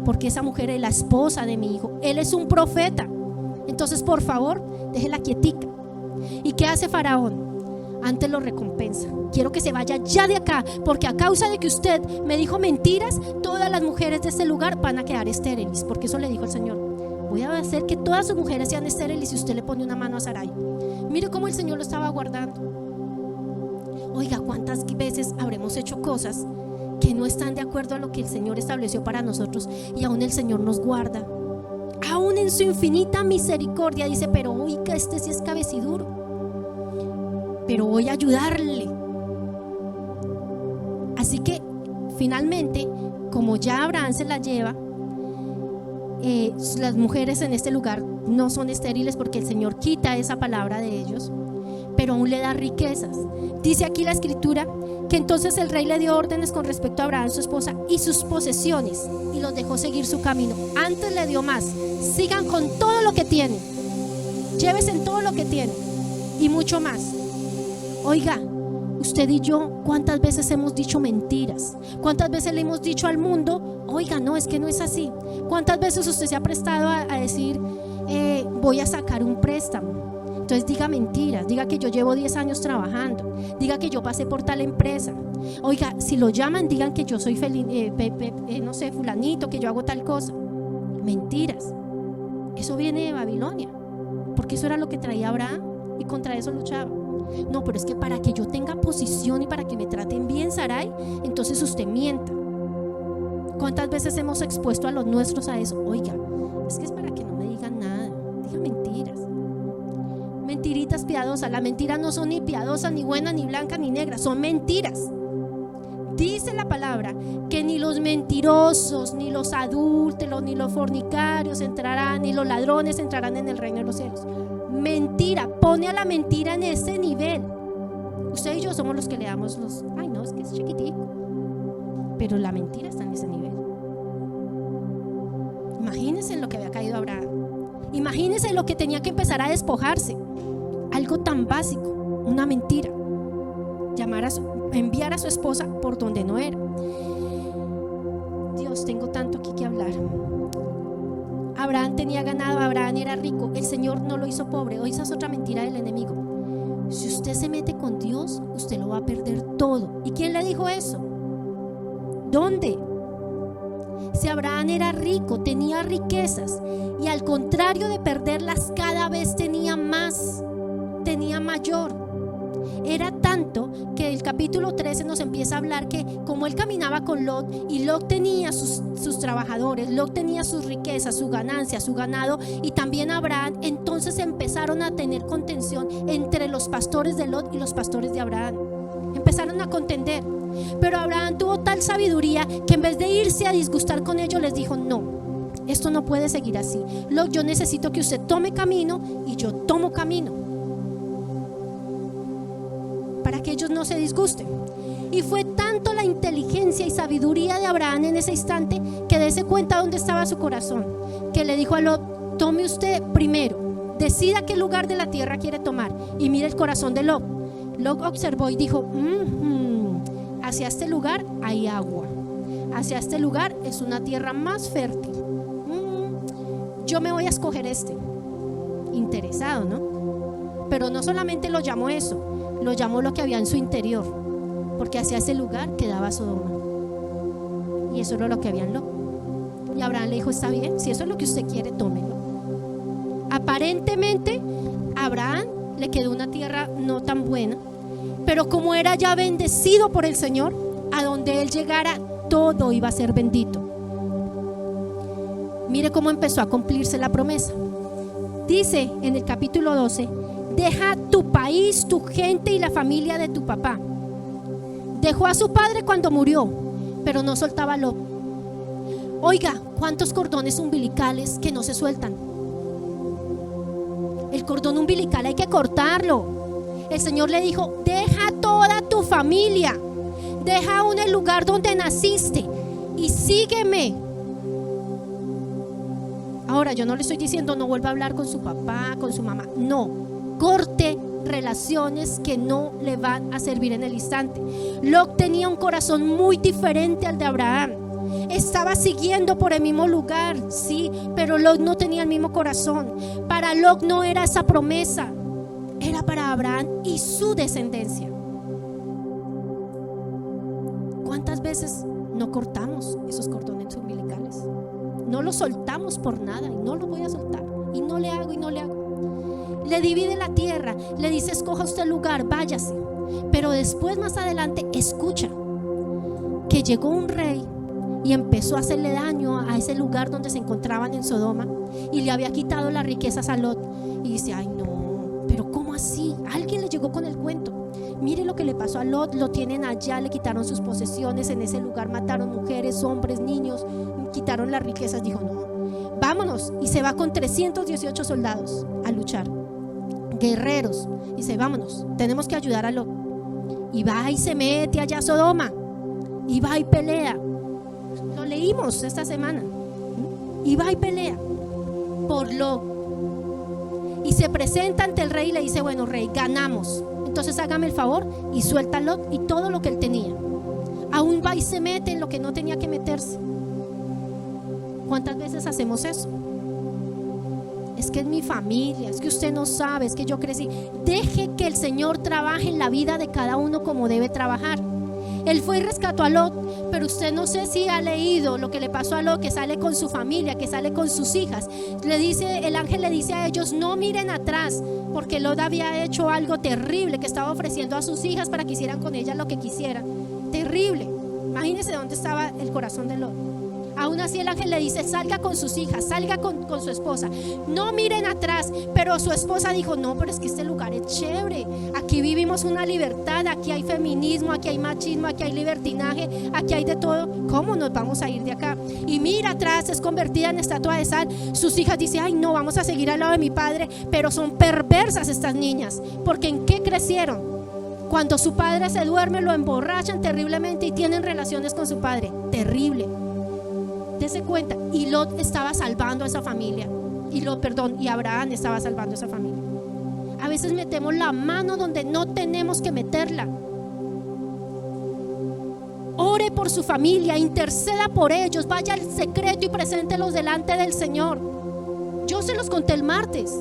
porque esa mujer es la esposa de mi hijo. Él es un profeta. Entonces, por favor, déjela quietica. ¿Y qué hace faraón? Antes lo recompensa. Quiero que se vaya ya de acá, porque a causa de que usted me dijo mentiras, todas las mujeres de este lugar van a quedar estériles, porque eso le dijo el Señor. Voy a hacer que todas sus mujeres sean estériles si usted le pone una mano a Sarai. Mire cómo el Señor lo estaba guardando. Oiga, ¿cuántas veces habremos hecho cosas que no están de acuerdo a lo que el Señor estableció para nosotros, y aún el Señor nos guarda? Aún en su infinita misericordia dice, pero oiga, este sí es cabeciduro, pero voy a ayudarle. Así que finalmente, como ya Abraham se la lleva, las mujeres en este lugar no son estériles, porque el Señor quita esa palabra de ellos, pero aún le da riquezas. Dice aquí la escritura que entonces el rey le dio órdenes con respecto a Abraham, su esposa, y sus posesiones, y los dejó seguir su camino. Antes le dio más. Sigan con todo lo que tienen, llévense en todo lo que tienen y mucho más. Oiga, usted y yo, ¿cuántas veces hemos dicho mentiras? ¿Cuántas veces le hemos dicho al mundo, oiga, no, es que no es así? ¿Cuántas veces usted se ha prestado a decir, voy a sacar un préstamo? Entonces diga mentiras, diga que yo llevo 10 años trabajando, diga que yo pasé por tal empresa. Oiga, si lo llaman, digan que yo soy no sé, fulanito, que yo hago tal cosa. Mentiras. Eso viene de Babilonia, porque eso era lo que traía Abraham y contra eso luchaba. No, pero es que para que yo tenga posición y para que me traten bien, Sarai, entonces usted mienta. ¿Cuántas veces hemos expuesto a los nuestros a eso? Oiga, es que es para que no me digan nada, digan mentiras. Mentiritas piadosas. Las mentiras no son ni piadosas, ni buenas, ni blancas, ni negras, son mentiras. Dice la palabra que ni los mentirosos, ni los adúlteros, ni los fornicarios entrarán, ni los ladrones entrarán en el reino de los cielos. Mentira, pone a la mentira en ese nivel. Usted y yo somos los que le damos los, ay no, es que es chiquitico, pero la mentira está en ese nivel. Imagínense en lo que había caído Abraham. Imagínense lo que tenía que empezar a despojarse. Algo tan básico, una mentira. Enviar a su esposa por donde no era. Dios, tengo tanto aquí que hablar. Abraham tenía ganado, Abraham era rico, el Señor no lo hizo pobre. Hoy esa es otra mentira del enemigo. Si usted se mete con Dios, usted lo va a perder todo. ¿Y quién le dijo eso? ¿Dónde? Si Abraham era rico, tenía riquezas, y al contrario de perderlas, cada vez tenía más, tenía mayor. Era tanto que el capítulo 13 nos empieza a hablar que como él caminaba con Lot y Lot tenía sus trabajadores, Lot tenía sus riquezas, su ganancia, su ganado, y también Abraham, entonces empezaron a tener contención entre los pastores de Lot y los pastores de Abraham. Empezaron a contender, pero Abraham tuvo tal sabiduría que en vez de irse a disgustar con ellos les dijo: no, esto no puede seguir así. Lot, yo necesito que usted tome camino y yo tomo camino, para que ellos no se disgusten. Y fue tanto la inteligencia y sabiduría de Abraham en ese instante que dése cuenta dónde estaba su corazón, que le dijo a Lot: tome usted primero, decida qué lugar de la tierra quiere tomar. Y mire el corazón de Lot. Lot observó y dijo: hacia este lugar hay agua, hacia este lugar es una tierra más fértil, yo me voy a escoger este. Interesado, ¿no? Pero no solamente lo llamó eso, lo llamó lo que había en su interior, porque hacia ese lugar quedaba Sodoma, y eso era lo que había en Lot. Y Abraham le dijo: está bien, si eso es lo que usted quiere, tómelo. Aparentemente a Abraham le quedó una tierra no tan buena, pero como era ya bendecido por el Señor, a donde él llegara todo iba a ser bendito. Mire cómo empezó a cumplirse la promesa. Dice en el capítulo 12: deja tu país, tu gente y la familia de tu papá. Dejó a su padre cuando murió, pero no soltaba a Lot. Oiga, cuántos cordones umbilicales que no se sueltan. El cordón umbilical hay que cortarlo. El Señor le dijo: deja toda tu familia, deja aún el lugar donde naciste y sígueme. Ahora, yo no le estoy diciendo no vuelva a hablar con su papá, con su mamá. No, corte relaciones que no le van a servir en el instante. Lot tenía un corazón muy diferente al de Abraham. Estaba siguiendo por el mismo lugar, sí, pero Lot no tenía el mismo corazón. Para Lot no era esa promesa, era para Abraham y su descendencia. ¿Cuántas veces no cortamos esos cordones umbilicales? No los soltamos por nada, y no los voy a soltar, y no le hago, y no le hago. Le divide la tierra, le dice: escoja usted el lugar, váyase. Pero después, más adelante, escucha que llegó un rey y empezó a hacerle daño a ese lugar donde se encontraban en Sodoma, y le había quitado las riquezas a Lot. Y dice: ay no, pero ¿cómo así? Alguien le llegó con el cuento. Mire lo que le pasó a Lot, lo tienen allá, le quitaron sus posesiones en ese lugar, mataron mujeres, hombres, niños, quitaron las riquezas. Dijo: no, vámonos. Y se va con 318 soldados a luchar, guerreros. Y dice: vámonos, tenemos que ayudar a Lot. Y va y se mete allá a Sodoma, y va y pelea. Lo leímos esta semana. Y va y pelea por Lot, y se presenta ante el rey y le dice: bueno, rey, ganamos, entonces hágame el favor y suelta a Lot y todo lo que él tenía. Aún va y se mete en lo que no tenía que meterse. ¿Cuántas veces hacemos eso? Es que es mi familia, es que usted no sabe, es que yo crecí. Deje que el Señor trabaje en la vida de cada uno como debe trabajar. Él fue y rescató a Lot, pero usted no sé si ha leído lo que le pasó a Lot, que sale con su familia, que sale con sus hijas. Le dice, el ángel le dice a ellos: no miren atrás, porque Lot había hecho algo terrible, que estaba ofreciendo a sus hijas para que hicieran con ellas lo que quisieran. Terrible. Imagínense dónde estaba el corazón de Lot. Aún así el ángel le dice: salga con sus hijas, salga con su esposa, no miren atrás. Pero su esposa dijo: no, pero es que este lugar es chévere, aquí vivimos una libertad, aquí hay feminismo, aquí hay machismo, aquí hay libertinaje, aquí hay de todo. ¿Cómo nos vamos a ir de acá? Y mira atrás, es convertida en estatua de sal. Sus hijas dicen: ay no, vamos a seguir al lado de mi padre. Pero son perversas estas niñas, porque ¿en qué crecieron? Cuando su padre se duerme, lo emborrachan terriblemente y tienen relaciones con su padre. Terrible. Dese cuenta. Y Lot estaba salvando a esa familia, y Abraham estaba salvando a esa familia. A veces metemos la mano donde no tenemos que meterla. Ore por su familia, interceda por ellos, vaya al secreto y preséntelos delante del Señor. Yo se los conté el martes.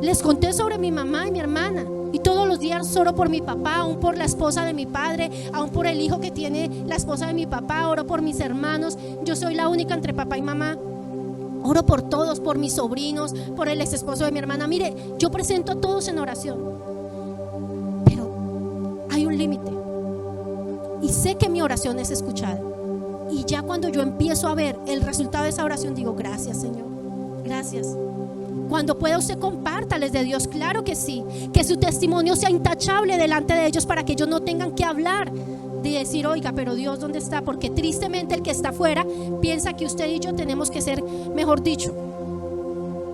Les conté sobre mi mamá y mi hermana, y todos los días oro por mi papá, aún por la esposa de mi padre, aún por el hijo que tiene la esposa de mi papá. Oro por mis hermanos. Yo soy la única entre papá y mamá. Oro por todos, por mis sobrinos, por el ex esposo de mi hermana. Mire, yo presento a todos en oración. Pero hay un un límite. Y sé que mi oración es escuchada. Y ya cuando yo empiezo a ver el resultado de esa oración, digo, gracias, Señor, gracias. Cuando pueda usted compártales de Dios, claro que sí. Que su testimonio sea intachable delante de ellos para que ellos no tengan que hablar de decir, oiga, pero Dios, ¿dónde está? Porque tristemente el que está afuera piensa que usted y yo tenemos que ser, mejor dicho,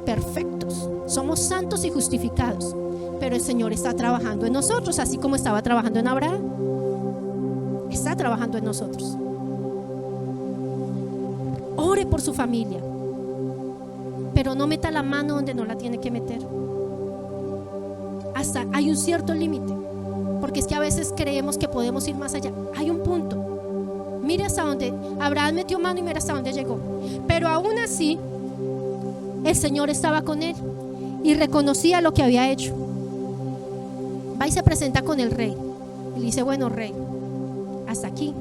perfectos. Somos santos y justificados. Pero el Señor está trabajando en nosotros, así como estaba trabajando en Abraham. Está trabajando en nosotros. Ore por su familia, pero no meta la mano donde no la tiene que meter. Hasta hay un cierto límite, porque es que a veces creemos que podemos ir más allá. Hay un punto. Mire hasta dónde Abraham metió mano y mira hasta dónde llegó. Pero aún así, el Señor estaba con él y reconocía lo que había hecho. Va y se presenta con el rey y le dice, bueno, rey, hasta aquí,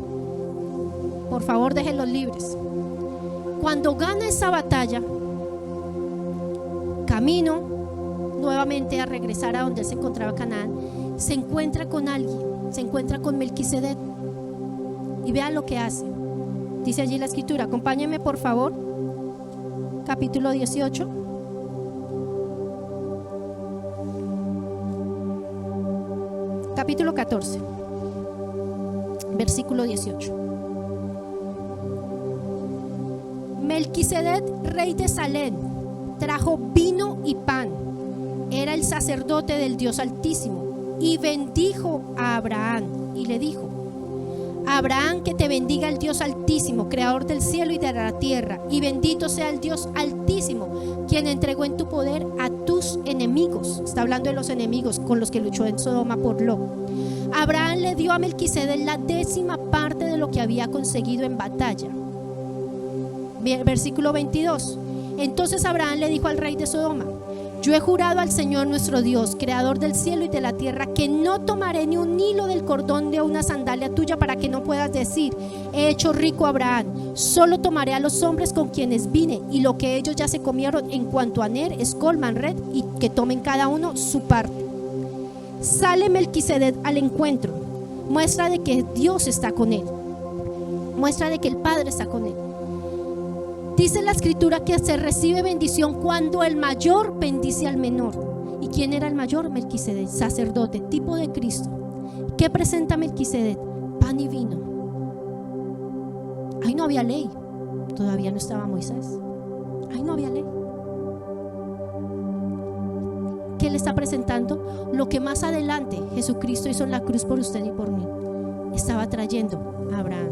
por favor déjenlos libres. Cuando gana esa batalla, camino nuevamente a regresar a donde se encontraba Canaán, se encuentra con alguien, se encuentra con Melquisedec, y vea lo que hace. Dice allí la escritura, acompáñenme por favor, capítulo 18, capítulo 14, versículo 18. Melquisedec, rey de Salem, trajo vino y pan. Era el sacerdote del Dios Altísimo y bendijo a Abraham y le dijo: Abraham, que te bendiga el Dios Altísimo, creador del cielo y de la tierra, y bendito sea el Dios Altísimo, quien entregó en tu poder a tus enemigos. Está hablando de los enemigos con los que luchó en Sodoma por Lot. Abraham le dio a Melquisedec la 10ª parte de lo que había conseguido en batalla. Versículo 22. Entonces Abraham le dijo al rey de Sodoma: yo he jurado al Señor nuestro Dios, creador del cielo y de la tierra, que no tomaré ni un hilo del cordón de una sandalia tuya para que no puedas decir: he hecho rico a Abraham. Solo tomaré a los hombres con quienes vine y lo que ellos ya se comieron en cuanto a Ner, Escol, Manred, y que tomen cada uno su parte. Sale Melquisedec al encuentro, muestra de que Dios está con él, muestra de que el Padre está con él. Dice la escritura que se recibe bendición cuando el mayor bendice al menor. ¿Y quién era el mayor? Melquisedec, sacerdote, tipo de Cristo. ¿Qué presenta Melquisedec? Pan y vino. Ahí no había ley, todavía no estaba Moisés. Ahí no había ley. ¿Qué le está presentando? Lo que más adelante Jesucristo hizo en la cruz por usted y por mí. Estaba trayendo a Abraham.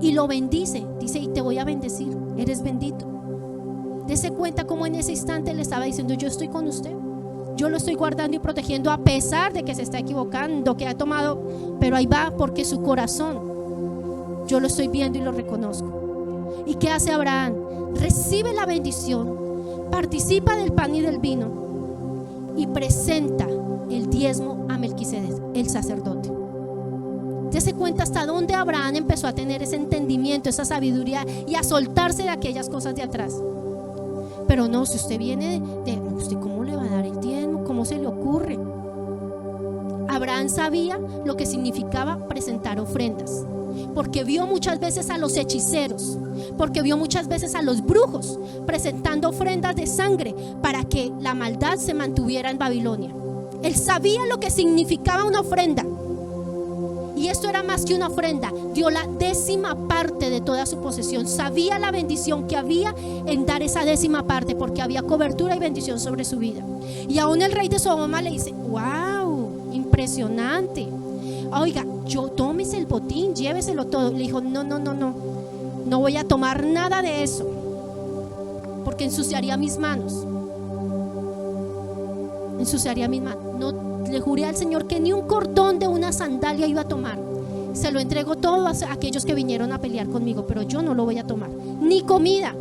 Y lo bendice, dice: y te voy a bendecir, eres bendito. Dese cuenta cómo en ese instante le estaba diciendo: yo estoy con usted, yo lo estoy guardando y protegiendo, a pesar de que se está equivocando, que ha tomado, pero ahí va, porque su corazón, yo lo estoy viendo y lo reconozco. ¿Y qué hace Abraham? Recibe la bendición, participa del pan y del vino y presenta el diezmo a Melquisedec, el sacerdote. Dese cuenta hasta dónde Abraham empezó a tener ese entendimiento, esa sabiduría y a soltarse de aquellas cosas de atrás. Pero no, si usted viene ¿usted cómo le va a dar el diezmo? ¿Cómo se le ocurre? Abraham sabía lo que significaba presentar ofrendas, porque vio muchas veces a los hechiceros, porque vio muchas veces a los brujos presentando ofrendas de sangre para que la maldad se mantuviera en Babilonia. Él sabía lo que significaba una ofrenda. Y esto era más que una ofrenda, dio la 10ª parte de toda su posesión. Sabía la bendición que había en dar esa 10ª parte, porque había cobertura y bendición sobre su vida. Y aún el rey de Sodoma le dice: wow, impresionante. Oiga, tómese el botín, lléveselo todo. Le dijo: no voy a tomar nada de eso, porque ensuciaría mis manos. No, le juré al Señor que ni un cordón de una sandalia iba a tomar. Se lo entrego todo a aquellos que vinieron a pelear conmigo, pero yo no lo voy a tomar, ni comida.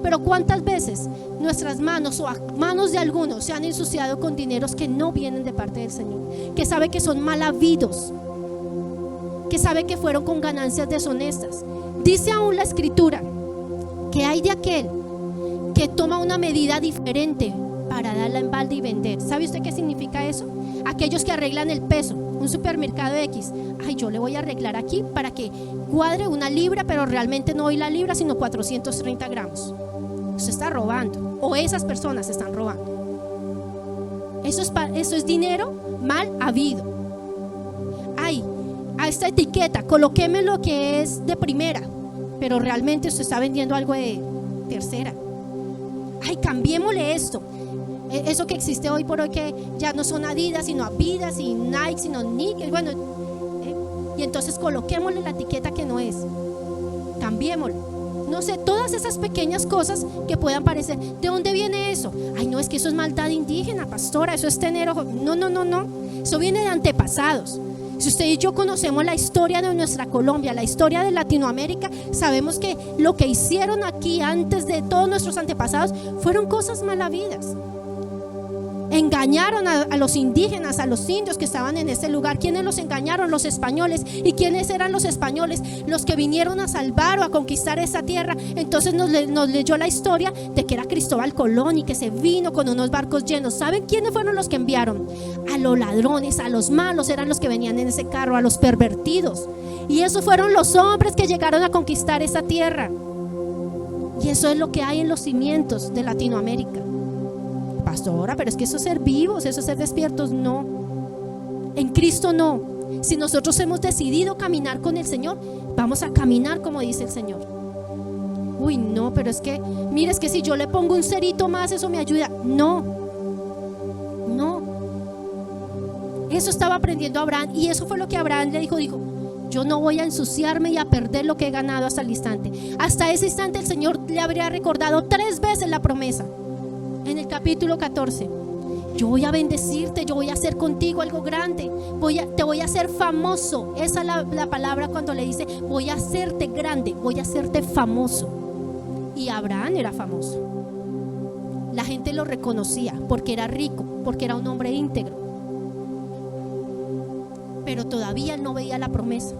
Pero cuántas veces nuestras manos o manos de algunos se han ensuciado con dineros que no vienen de parte del Señor, que sabe que son mal habidos, que sabe que fueron con ganancias deshonestas. Dice aún la escritura que hay de aquel que toma una medida diferente para darla en balde y vender. ¿Sabe usted qué significa eso? Aquellos que arreglan el peso, un supermercado X, ay, yo le voy a arreglar aquí para que cuadre una libra, pero realmente no hoy la libra, sino 430 gramos. Usted está robando, o esas personas están robando. Eso es dinero mal habido. Ay, a esta etiqueta, coloquéme lo que es de primera, pero realmente usted está vendiendo algo de tercera. Ay, cambiémosle esto. Eso que existe hoy por hoy, que ya no son Adidas, sino Avidas, y Nike, sino Nike. Bueno, y entonces coloquémosle la etiqueta que no es. Cambiémoslo. No sé, todas esas pequeñas cosas que puedan parecer. ¿De dónde viene eso? Ay, no, es que eso es maldad indígena, pastora. Eso es tener ojo. No. Eso viene de antepasados. Si usted y yo conocemos la historia de nuestra Colombia, la historia de Latinoamérica, sabemos que lo que hicieron aquí antes de todos nuestros antepasados fueron cosas mal habidas. Engañaron a los indígenas, a los indios que estaban en ese lugar. ¿Quiénes los engañaron? Los españoles. ¿Y quiénes eran los españoles? Los que vinieron a salvar o a conquistar esa tierra. Entonces nos leyó la historia de que era Cristóbal Colón y que se vino con unos barcos llenos. ¿Saben quiénes fueron los que enviaron? A los ladrones, a los malos, eran los que venían en ese carro, a los pervertidos. Y esos fueron los hombres que llegaron a conquistar esa tierra. Y eso es lo que hay en los cimientos de Latinoamérica. Pastora, pero es que eso es ser vivos, eso es ser despiertos. No, en Cristo no. Si nosotros hemos decidido caminar con el Señor, vamos a caminar como dice el Señor. Uy, no, pero es que, mire, es que si yo le pongo un cerito más, eso me ayuda. No. Eso estaba aprendiendo Abraham, y eso fue lo que Abraham le dijo, yo no voy a ensuciarme y a perder lo que he ganado hasta el instante. Hasta ese instante el Señor le habría recordado 3 veces la promesa. En el capítulo 14, yo voy a bendecirte, yo voy a hacer contigo algo grande, te voy a hacer famoso. Esa es la palabra cuando le dice, voy a hacerte grande, voy a hacerte famoso. Y Abraham era famoso. La gente lo reconocía porque era rico, porque era un hombre íntegro. Pero todavía no veía la promesa.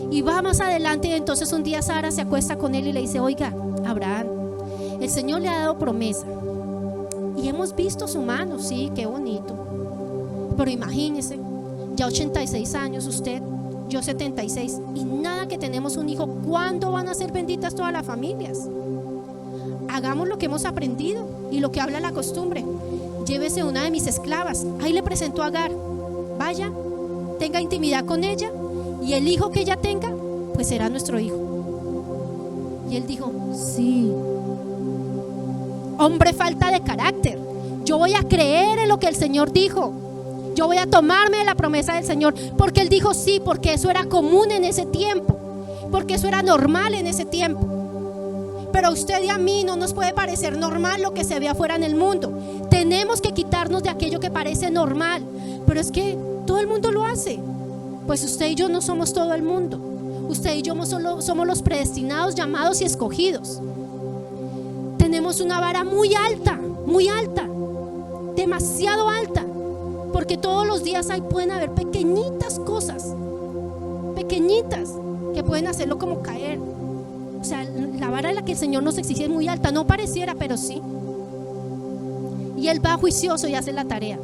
Y va más adelante, y entonces un día Sara se acuesta con él y le dice, oiga, Abraham, el Señor le ha dado promesa. Y hemos visto su mano, sí, qué bonito. Pero imagínese, ya 86 años usted, yo 76, y nada que tenemos un hijo. ¿Cuándo van a ser benditas todas las familias? Hagamos lo que hemos aprendido y lo que habla la costumbre. Llévese una de mis esclavas. Ahí le presentó a Agar. Vaya, tenga intimidad con ella, y el hijo que ella tenga, pues será nuestro hijo. Y él dijo, sí. Hombre, falta de carácter. Yo voy a creer en lo que el Señor dijo. Yo voy a tomarme de la promesa del Señor, porque Él dijo sí, porque eso era común en ese tiempo, porque eso era normal en ese tiempo. Pero a usted y a mí no nos puede parecer normal lo que se ve afuera en el mundo. Tenemos que quitarnos de aquello que parece normal. Pero es que todo el mundo lo hace. Pues usted y yo no somos todo el mundo. Usted y yo somos los predestinados, llamados y escogidos. Tenemos una vara muy alta, demasiado alta, porque todos los días pueden haber pequeñitas cosas, pequeñitas, que pueden hacerlo como caer. O sea, la vara de la que el Señor nos exige es muy alta, no pareciera, pero sí. Y Él va juicioso y hace la tarea.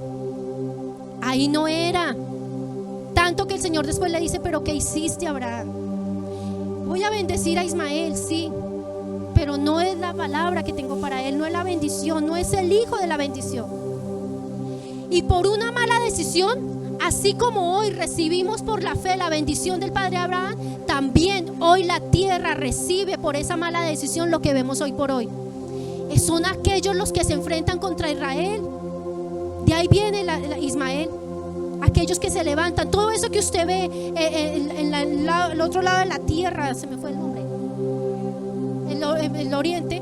Ahí no era. Tanto que el Señor después le dice, pero ¿qué hiciste, Abraham? Voy a bendecir a Ismael, sí, pero no es la palabra que tengo para él, no es la bendición, no es el hijo de la bendición. Y por una mala decisión, así como hoy recibimos por la fe la bendición del padre Abraham, también hoy la tierra recibe por esa mala decisión lo que vemos hoy por hoy. Son aquellos los que se enfrentan contra Israel. De ahí viene Ismael. Aquellos que se levantan, todo eso que usted ve en el otro lado de la tierra, se me fue el nombre, el oriente,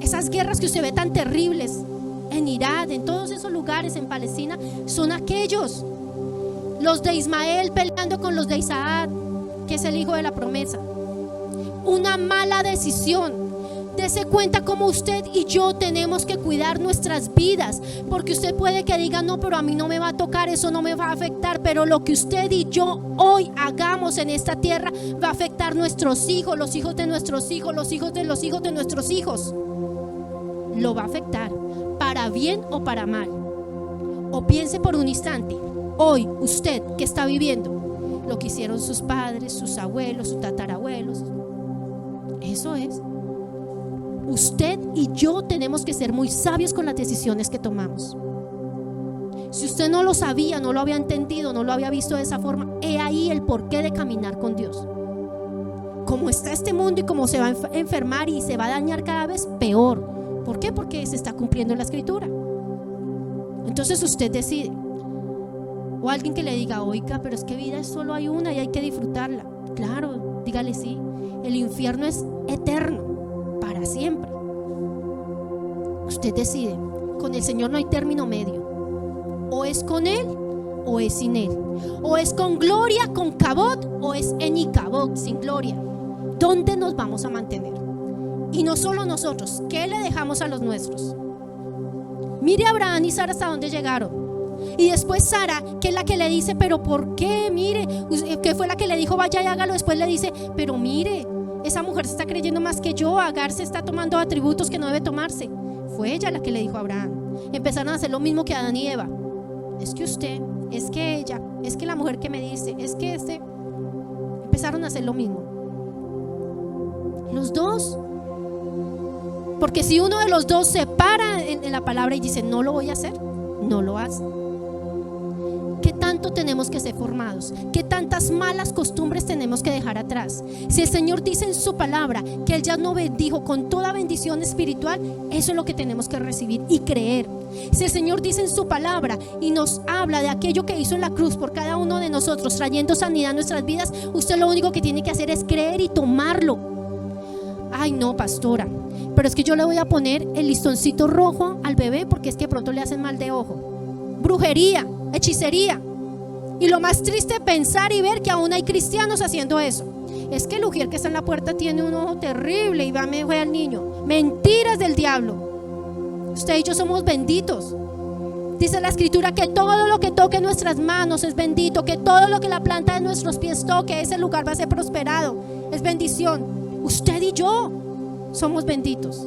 esas guerras que usted ve tan terribles en Irak, en todos esos lugares, en Palestina, son aquellos, los de Ismael peleando con los de Isaac, que es el hijo de la promesa. Una mala decisión. Dese cuenta cómo usted y yo tenemos que cuidar nuestras vidas, porque usted puede que diga, no, pero a mí no me va a tocar, eso no me va a afectar, pero lo que usted y yo hoy hagamos en esta tierra va a afectar nuestros hijos, los hijos de nuestros hijos, los hijos de los hijos de nuestros hijos. Lo va a afectar. para bien o para mal. O piense por un instante, hoy usted que está viviendo lo que hicieron sus padres, sus abuelos, sus tatarabuelos. Eso es. Usted y yo tenemos que ser muy sabios con las decisiones que tomamos. Si usted no lo sabía, no lo había entendido, no lo había visto de esa forma, he ahí el porqué de caminar con Dios. Como está este mundo y como se va a enfermar y se va a dañar cada vez peor. ¿Por qué? Porque se está cumpliendo la escritura. Entonces usted decide. O alguien que le diga, oiga, pero es que vida solo hay una y hay que disfrutarla. Claro, dígale sí. El infierno es eterno, para siempre. Usted decide. Con el Señor no hay término medio. O es con Él o es sin Él. O es con gloria, con cabot, o es en icabot, sin gloria. ¿Dónde nos vamos a mantener? Y no solo nosotros, ¿qué le dejamos a los nuestros? Mire a Abraham y Sara hasta dónde llegaron. Y después Sara, que es la que le dice, pero ¿por qué? Mire, que fue la que le dijo, vaya y hágalo. Después le dice, pero mire, esa mujer se está creyendo más que yo. Agar se está tomando atributos que no debe tomarse. Fue ella la que le dijo a Abraham. Empezaron a hacer lo mismo que Adán y Eva. Es que usted, es que ella, es que la mujer que me dice, es que empezaron a hacer lo mismo. Los dos. Porque si uno de los dos se para en la palabra y dice, no lo voy a hacer, no lo hace. ¿Qué tanto tenemos que ser formados? ¿Qué tantas malas costumbres tenemos que dejar atrás? Si el Señor dice en su palabra que Él ya nos bendijo con toda bendición espiritual, eso es lo que tenemos que recibir y creer. Si el Señor dice en su palabra y nos habla de aquello que hizo en la cruz por cada uno de nosotros, trayendo sanidad a nuestras vidas, usted lo único que tiene que hacer es creer y tomarlo. Ay no, pastora, pero es que yo le voy a poner el listoncito rojo al bebé porque es que pronto le hacen mal de ojo. Brujería, hechicería. Y lo más triste pensar y ver que aún hay cristianos haciendo eso. Es que el ujier que está en la puerta tiene un ojo terrible y va a me fue al niño. Mentiras del diablo. Usted y yo somos benditos. Dice la escritura que todo lo que toque nuestras manos es bendito, que todo lo que la planta de nuestros pies toque, ese lugar va a ser prosperado, es bendición. Usted y yo somos benditos.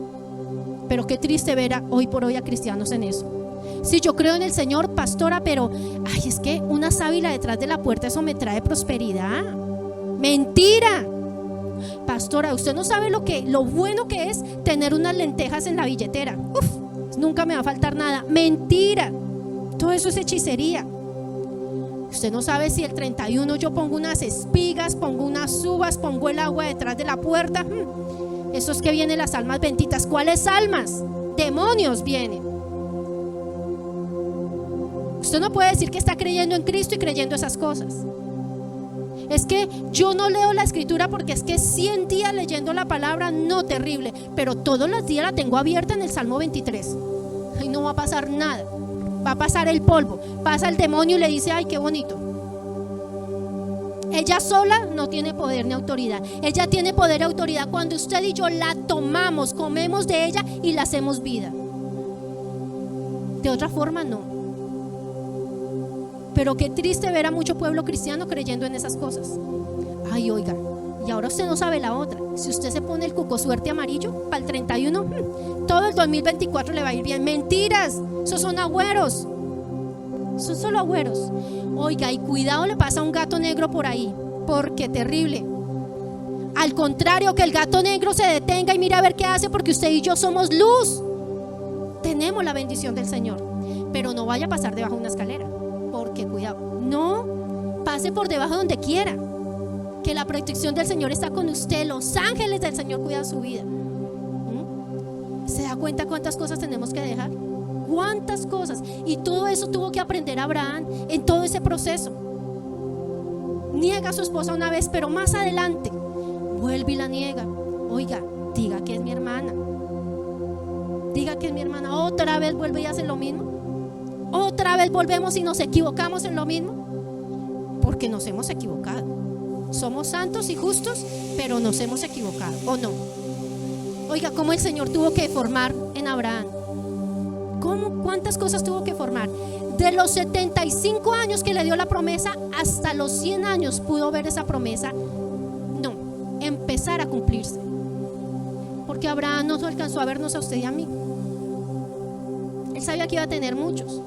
Pero qué triste ver hoy por hoy a cristianos en eso. Sí, yo creo en el Señor, pastora, pero ay, es que una sábila detrás de la puerta, eso me trae prosperidad. Mentira. Pastora, usted no sabe lo bueno que es tener unas lentejas en la billetera. Uf, nunca me va a faltar nada. Mentira. Todo eso es hechicería. Usted no sabe si el 31 yo pongo unas espigas, pongo unas uvas, pongo el agua detrás de la puerta. Eso es que vienen las almas benditas. ¿Cuáles almas? Demonios vienen. Usted no puede decir que está creyendo en Cristo y creyendo esas cosas. Es que yo no leo la escritura porque es que 100 días leyendo la palabra, no, terrible, pero todos los días la tengo abierta en el Salmo 23. Ay, no va a pasar nada. Va a pasar el polvo, pasa el demonio y le dice, ay, qué bonito. Ella sola no tiene poder ni autoridad. Ella tiene poder y autoridad cuando usted y yo la tomamos, comemos de ella y la hacemos vida. De otra forma no. Pero qué triste ver a mucho pueblo cristiano creyendo en esas cosas. Ay, oiga, y ahora usted no sabe la otra. Si usted se pone el cuco suerte amarillo para el 31, todo el 2024 le va a ir bien. Mentiras, esos son agüeros. Son solo agüeros. Oiga, y cuidado le pasa a un gato negro por ahí, porque terrible. Al contrario, que el gato negro se detenga y mire a ver qué hace, porque usted y yo somos luz. Tenemos la bendición del Señor. Pero no vaya a pasar debajo de una escalera, porque cuidado, no pase por debajo donde quiera, que la protección del Señor está con usted. Los ángeles del Señor cuidan su vida. ¿Se da cuenta cuántas cosas tenemos que dejar? ¿Cuántas cosas? Y todo eso tuvo que aprender Abraham en todo ese proceso. Niega a su esposa una vez, pero más adelante vuelve y la niega. Oiga, diga que es mi hermana. Diga que es mi hermana. Otra vez vuelve y hace lo mismo. Otra vez volvemos y nos equivocamos en lo mismo. Porque nos hemos equivocado. Somos santos y justos, pero nos hemos equivocado, ¿o no? Oiga, cómo el Señor tuvo que formar en Abraham. ¿Cuántas cosas tuvo que formar? De los 75 años que le dio la promesa hasta los 100 años pudo ver esa promesa empezar a cumplirse. Porque Abraham no alcanzó a vernos a usted y a mí. Él sabía que iba a tener muchos,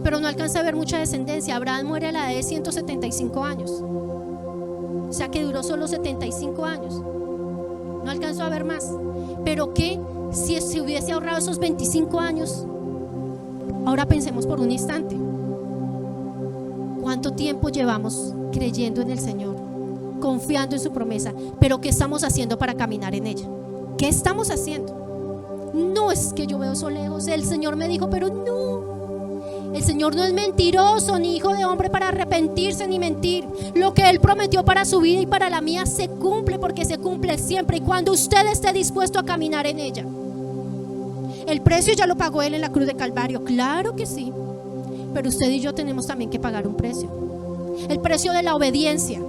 pero no alcanza a ver mucha descendencia. Abraham muere a la edad de 175 años. O sea que duró solo 75 años. No alcanzó a ver más. Pero que si se hubiese ahorrado esos 25 años, ahora pensemos por un instante. ¿Cuánto tiempo llevamos creyendo en el Señor, confiando en su promesa? Pero ¿qué estamos haciendo para caminar en ella? ¿Qué estamos haciendo? No es que yo veo eso lejos. El Señor me dijo, pero no. El Señor no es mentiroso ni hijo de hombre para arrepentirse ni mentir. Lo que Él prometió para su vida y para la mía se cumple, porque se cumple siempre y cuando usted esté dispuesto a caminar en ella. El precio ya lo pagó Él en la cruz de Calvario, claro que sí, pero usted y yo tenemos también que pagar un precio. El precio de la obediencia,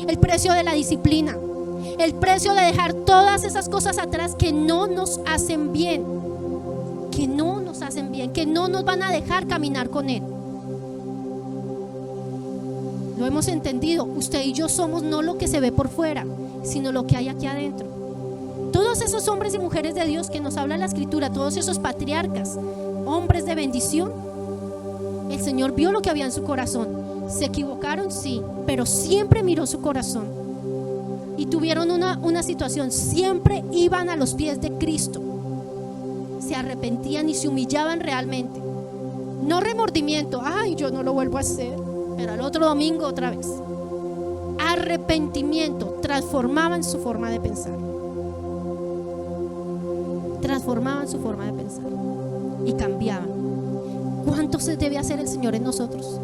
el precio de la disciplina, el precio de dejar todas esas cosas atrás que no nos hacen bien, que no nos hacen bien, que no nos van a dejar caminar con Él. Lo hemos entendido. Usted y yo somos no lo que se ve por fuera, sino lo que hay aquí adentro. Todos esos hombres y mujeres de Dios que nos habla la Escritura, todos esos patriarcas, hombres de bendición, el Señor vio lo que había en su corazón. Se equivocaron, sí, pero siempre miró su corazón y tuvieron una situación. Siempre iban a los pies de Cristo, se arrepentían y se humillaban realmente. No remordimiento, ay, yo no lo vuelvo a hacer, pero al otro domingo otra vez. Arrepentimiento, transformaban su forma de pensar. Transformaban su forma de pensar y cambiaban. ¿Cuánto se debe hacer el Señor en nosotros?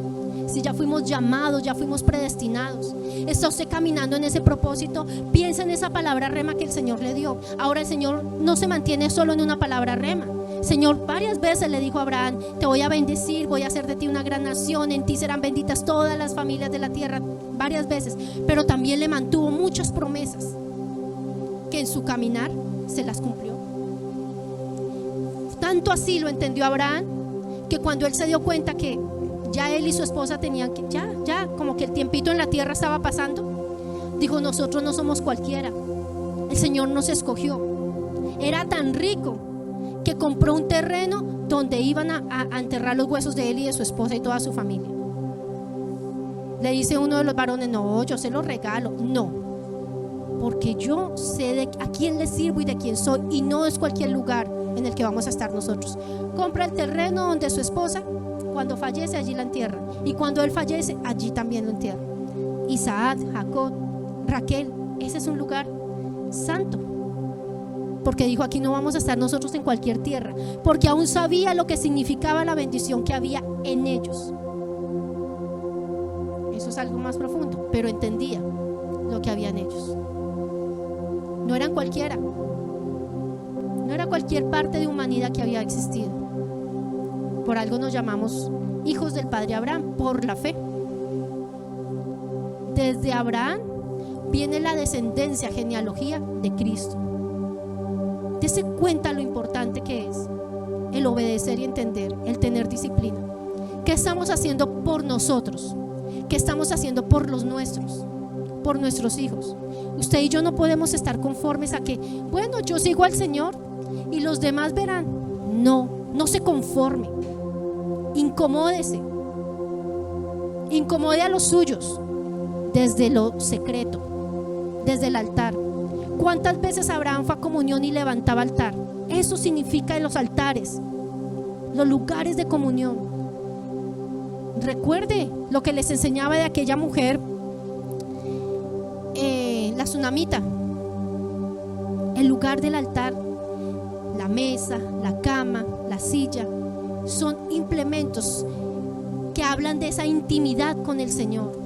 Si ya fuimos llamados, ya fuimos predestinados, está usted caminando en ese propósito. Piensa en esa palabra rema que el Señor le dio. Ahora el Señor no se mantiene solo en una palabra rema. El Señor varias veces le dijo a Abraham: te voy a bendecir, voy a hacer de ti una gran nación, en ti serán benditas todas las familias de la tierra, varias veces. Pero también le mantuvo muchas promesas que en su caminar se las cumplió. Tanto así lo entendió Abraham, que cuando él se dio cuenta que ya él y su esposa tenían que, ya como que el tiempito en la tierra estaba pasando, dijo: nosotros no somos cualquiera, el Señor nos escogió. Era tan rico que compró un terreno donde iban a enterrar los huesos de él y de su esposa y toda su familia. Le dice uno de los varones: no, yo se los regalo. No, porque yo sé a quién le sirvo y de quién soy, y no es cualquier lugar en el que vamos a estar nosotros. Compra el terreno donde su esposa, cuando fallece, allí la entierra, y cuando él fallece, allí también lo entierra. Isaac, Jacob, Raquel, ese es un lugar santo, porque dijo: aquí no vamos a estar nosotros en cualquier tierra, porque aún sabía lo que significaba la bendición que había en ellos. Eso es algo más profundo, pero entendía lo que había en ellos. No eran cualquiera, no era cualquier parte de humanidad que había existido. Por algo nos llamamos hijos del Padre Abraham, por la fe. Desde Abraham viene la descendencia, genealogía de Cristo. Dese cuenta lo importante que es el obedecer y entender, el tener disciplina. ¿Qué estamos haciendo por nosotros? ¿Qué estamos haciendo por los nuestros? Por nuestros hijos. Usted y yo no podemos estar conformes a que, bueno, yo sigo al Señor y los demás verán. No, no se conforme. Incomódese. Incomode a los suyos desde lo secreto, desde el altar. ¿Cuántas veces Abraham fue a comunión y levantaba altar? Eso significa en los altares, los lugares de comunión. Recuerde lo que les enseñaba de aquella mujer, la tsunamita. El lugar del altar, la mesa, la cama, la silla, son implementos que hablan de esa intimidad con el Señor.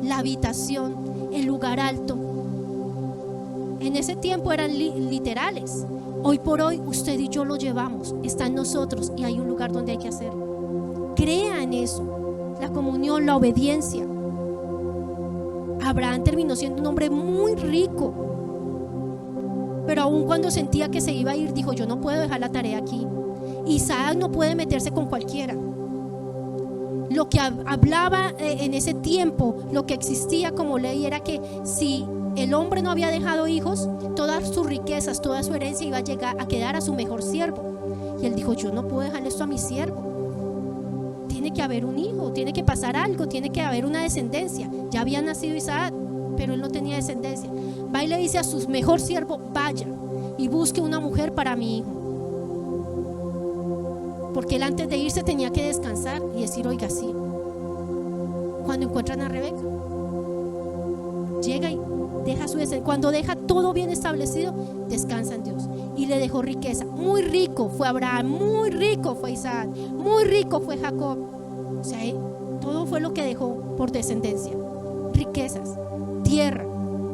La habitación, el lugar alto. En ese tiempo eran literales. Hoy por hoy usted y yo lo llevamos, está en nosotros, y hay un lugar donde hay que hacerlo. Crea en eso, la comunión, la obediencia. Abraham terminó siendo un hombre muy rico, pero aún cuando sentía que se iba a ir, dijo: yo no puedo dejar la tarea aquí. Isaac no puede meterse con cualquiera. Lo que hablaba en ese tiempo, lo que existía como ley, era que si el hombre no había dejado hijos, todas sus riquezas, toda su herencia iba a llegar a quedar a su mejor siervo. Y él dijo: yo no puedo dejar esto a mi siervo. Tiene que haber un hijo, tiene que pasar algo, tiene que haber una descendencia. Ya había nacido Isaac, pero él no tenía descendencia. Va y le dice a su mejor siervo: vaya y busque una mujer para mi hijo. Porque él antes de irse tenía que descansar y decir: oiga, sí. Cuando encuentran a Rebeca, llega y deja su descendencia. Cuando deja todo bien establecido, descansa en Dios. Y le dejó riqueza. Muy rico fue Abraham, muy rico fue Isaac, muy rico fue Jacob. O sea, todo fue lo que dejó por descendencia: riquezas, tierra,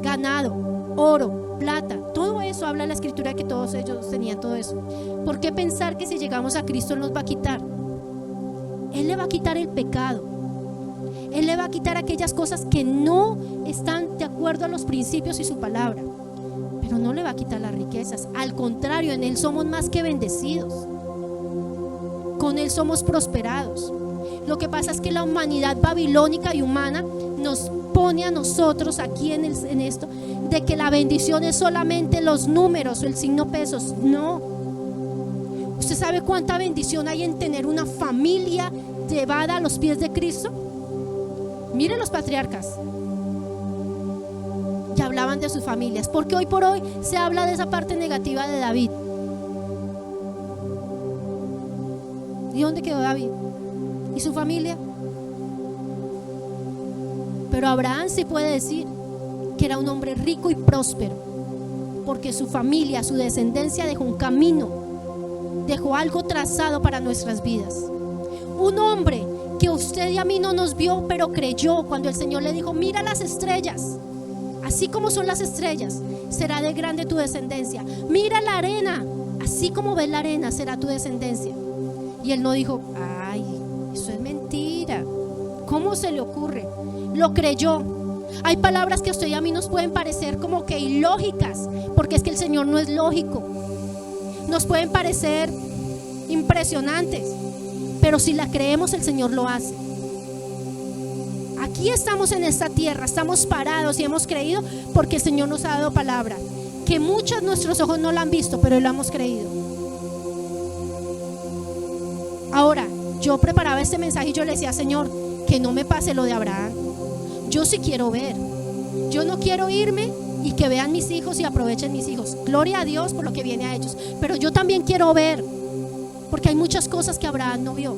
ganado, oro, plata. Todo eso habla la escritura, que todos ellos tenían todo eso. ¿Por qué pensar que si llegamos a Cristo Él nos va a quitar? Él le va a quitar el pecado. Él le va a quitar aquellas cosas que no están de acuerdo a los principios y su palabra. Pero no le va a quitar las riquezas. Al contrario, en Él somos más que bendecidos. Con Él somos prosperados. Lo que pasa es que la humanidad babilónica y humana nos pone a nosotros aquí en esto, de que la bendición es solamente los números o el signo pesos. No. ¿Usted sabe cuánta bendición hay en tener una familia llevada a los pies de Cristo? Mire los patriarcas, ya hablaban de sus familias, porque hoy por hoy se habla de esa parte negativa de David. ¿Y dónde quedó David? ¿Y su familia? Pero Abraham sí puede decir que era un hombre rico y próspero, porque su familia, su descendencia dejó un camino, dejó algo trazado para nuestras vidas. Un hombre que a usted y a mí no nos vio, pero creyó cuando el Señor le dijo: mira las estrellas, así como son las estrellas, será de grande tu descendencia. Mira la arena, así como ves la arena, será tu descendencia. Y él no dijo: ay, eso es mentira, ¿cómo se le ocurre? Lo creyó. Hay palabras que a usted y a mí nos pueden parecer como que ilógicas, porque es que el Señor no es lógico. Nos pueden parecer impresionantes, pero si la creemos, el Señor lo hace. Aquí estamos en esta tierra, estamos parados y hemos creído porque el Señor nos ha dado palabra, que muchos nuestros ojos no la han visto, pero lo hemos creído. Ahora, yo preparaba este mensaje y yo le decía: Señor, que no me pase lo de Abraham. Yo sí quiero ver. Yo no quiero irme y que vean mis hijos y aprovechen mis hijos. Gloria a Dios por lo que viene a ellos, pero yo también quiero ver, porque hay muchas cosas que Abraham no vio.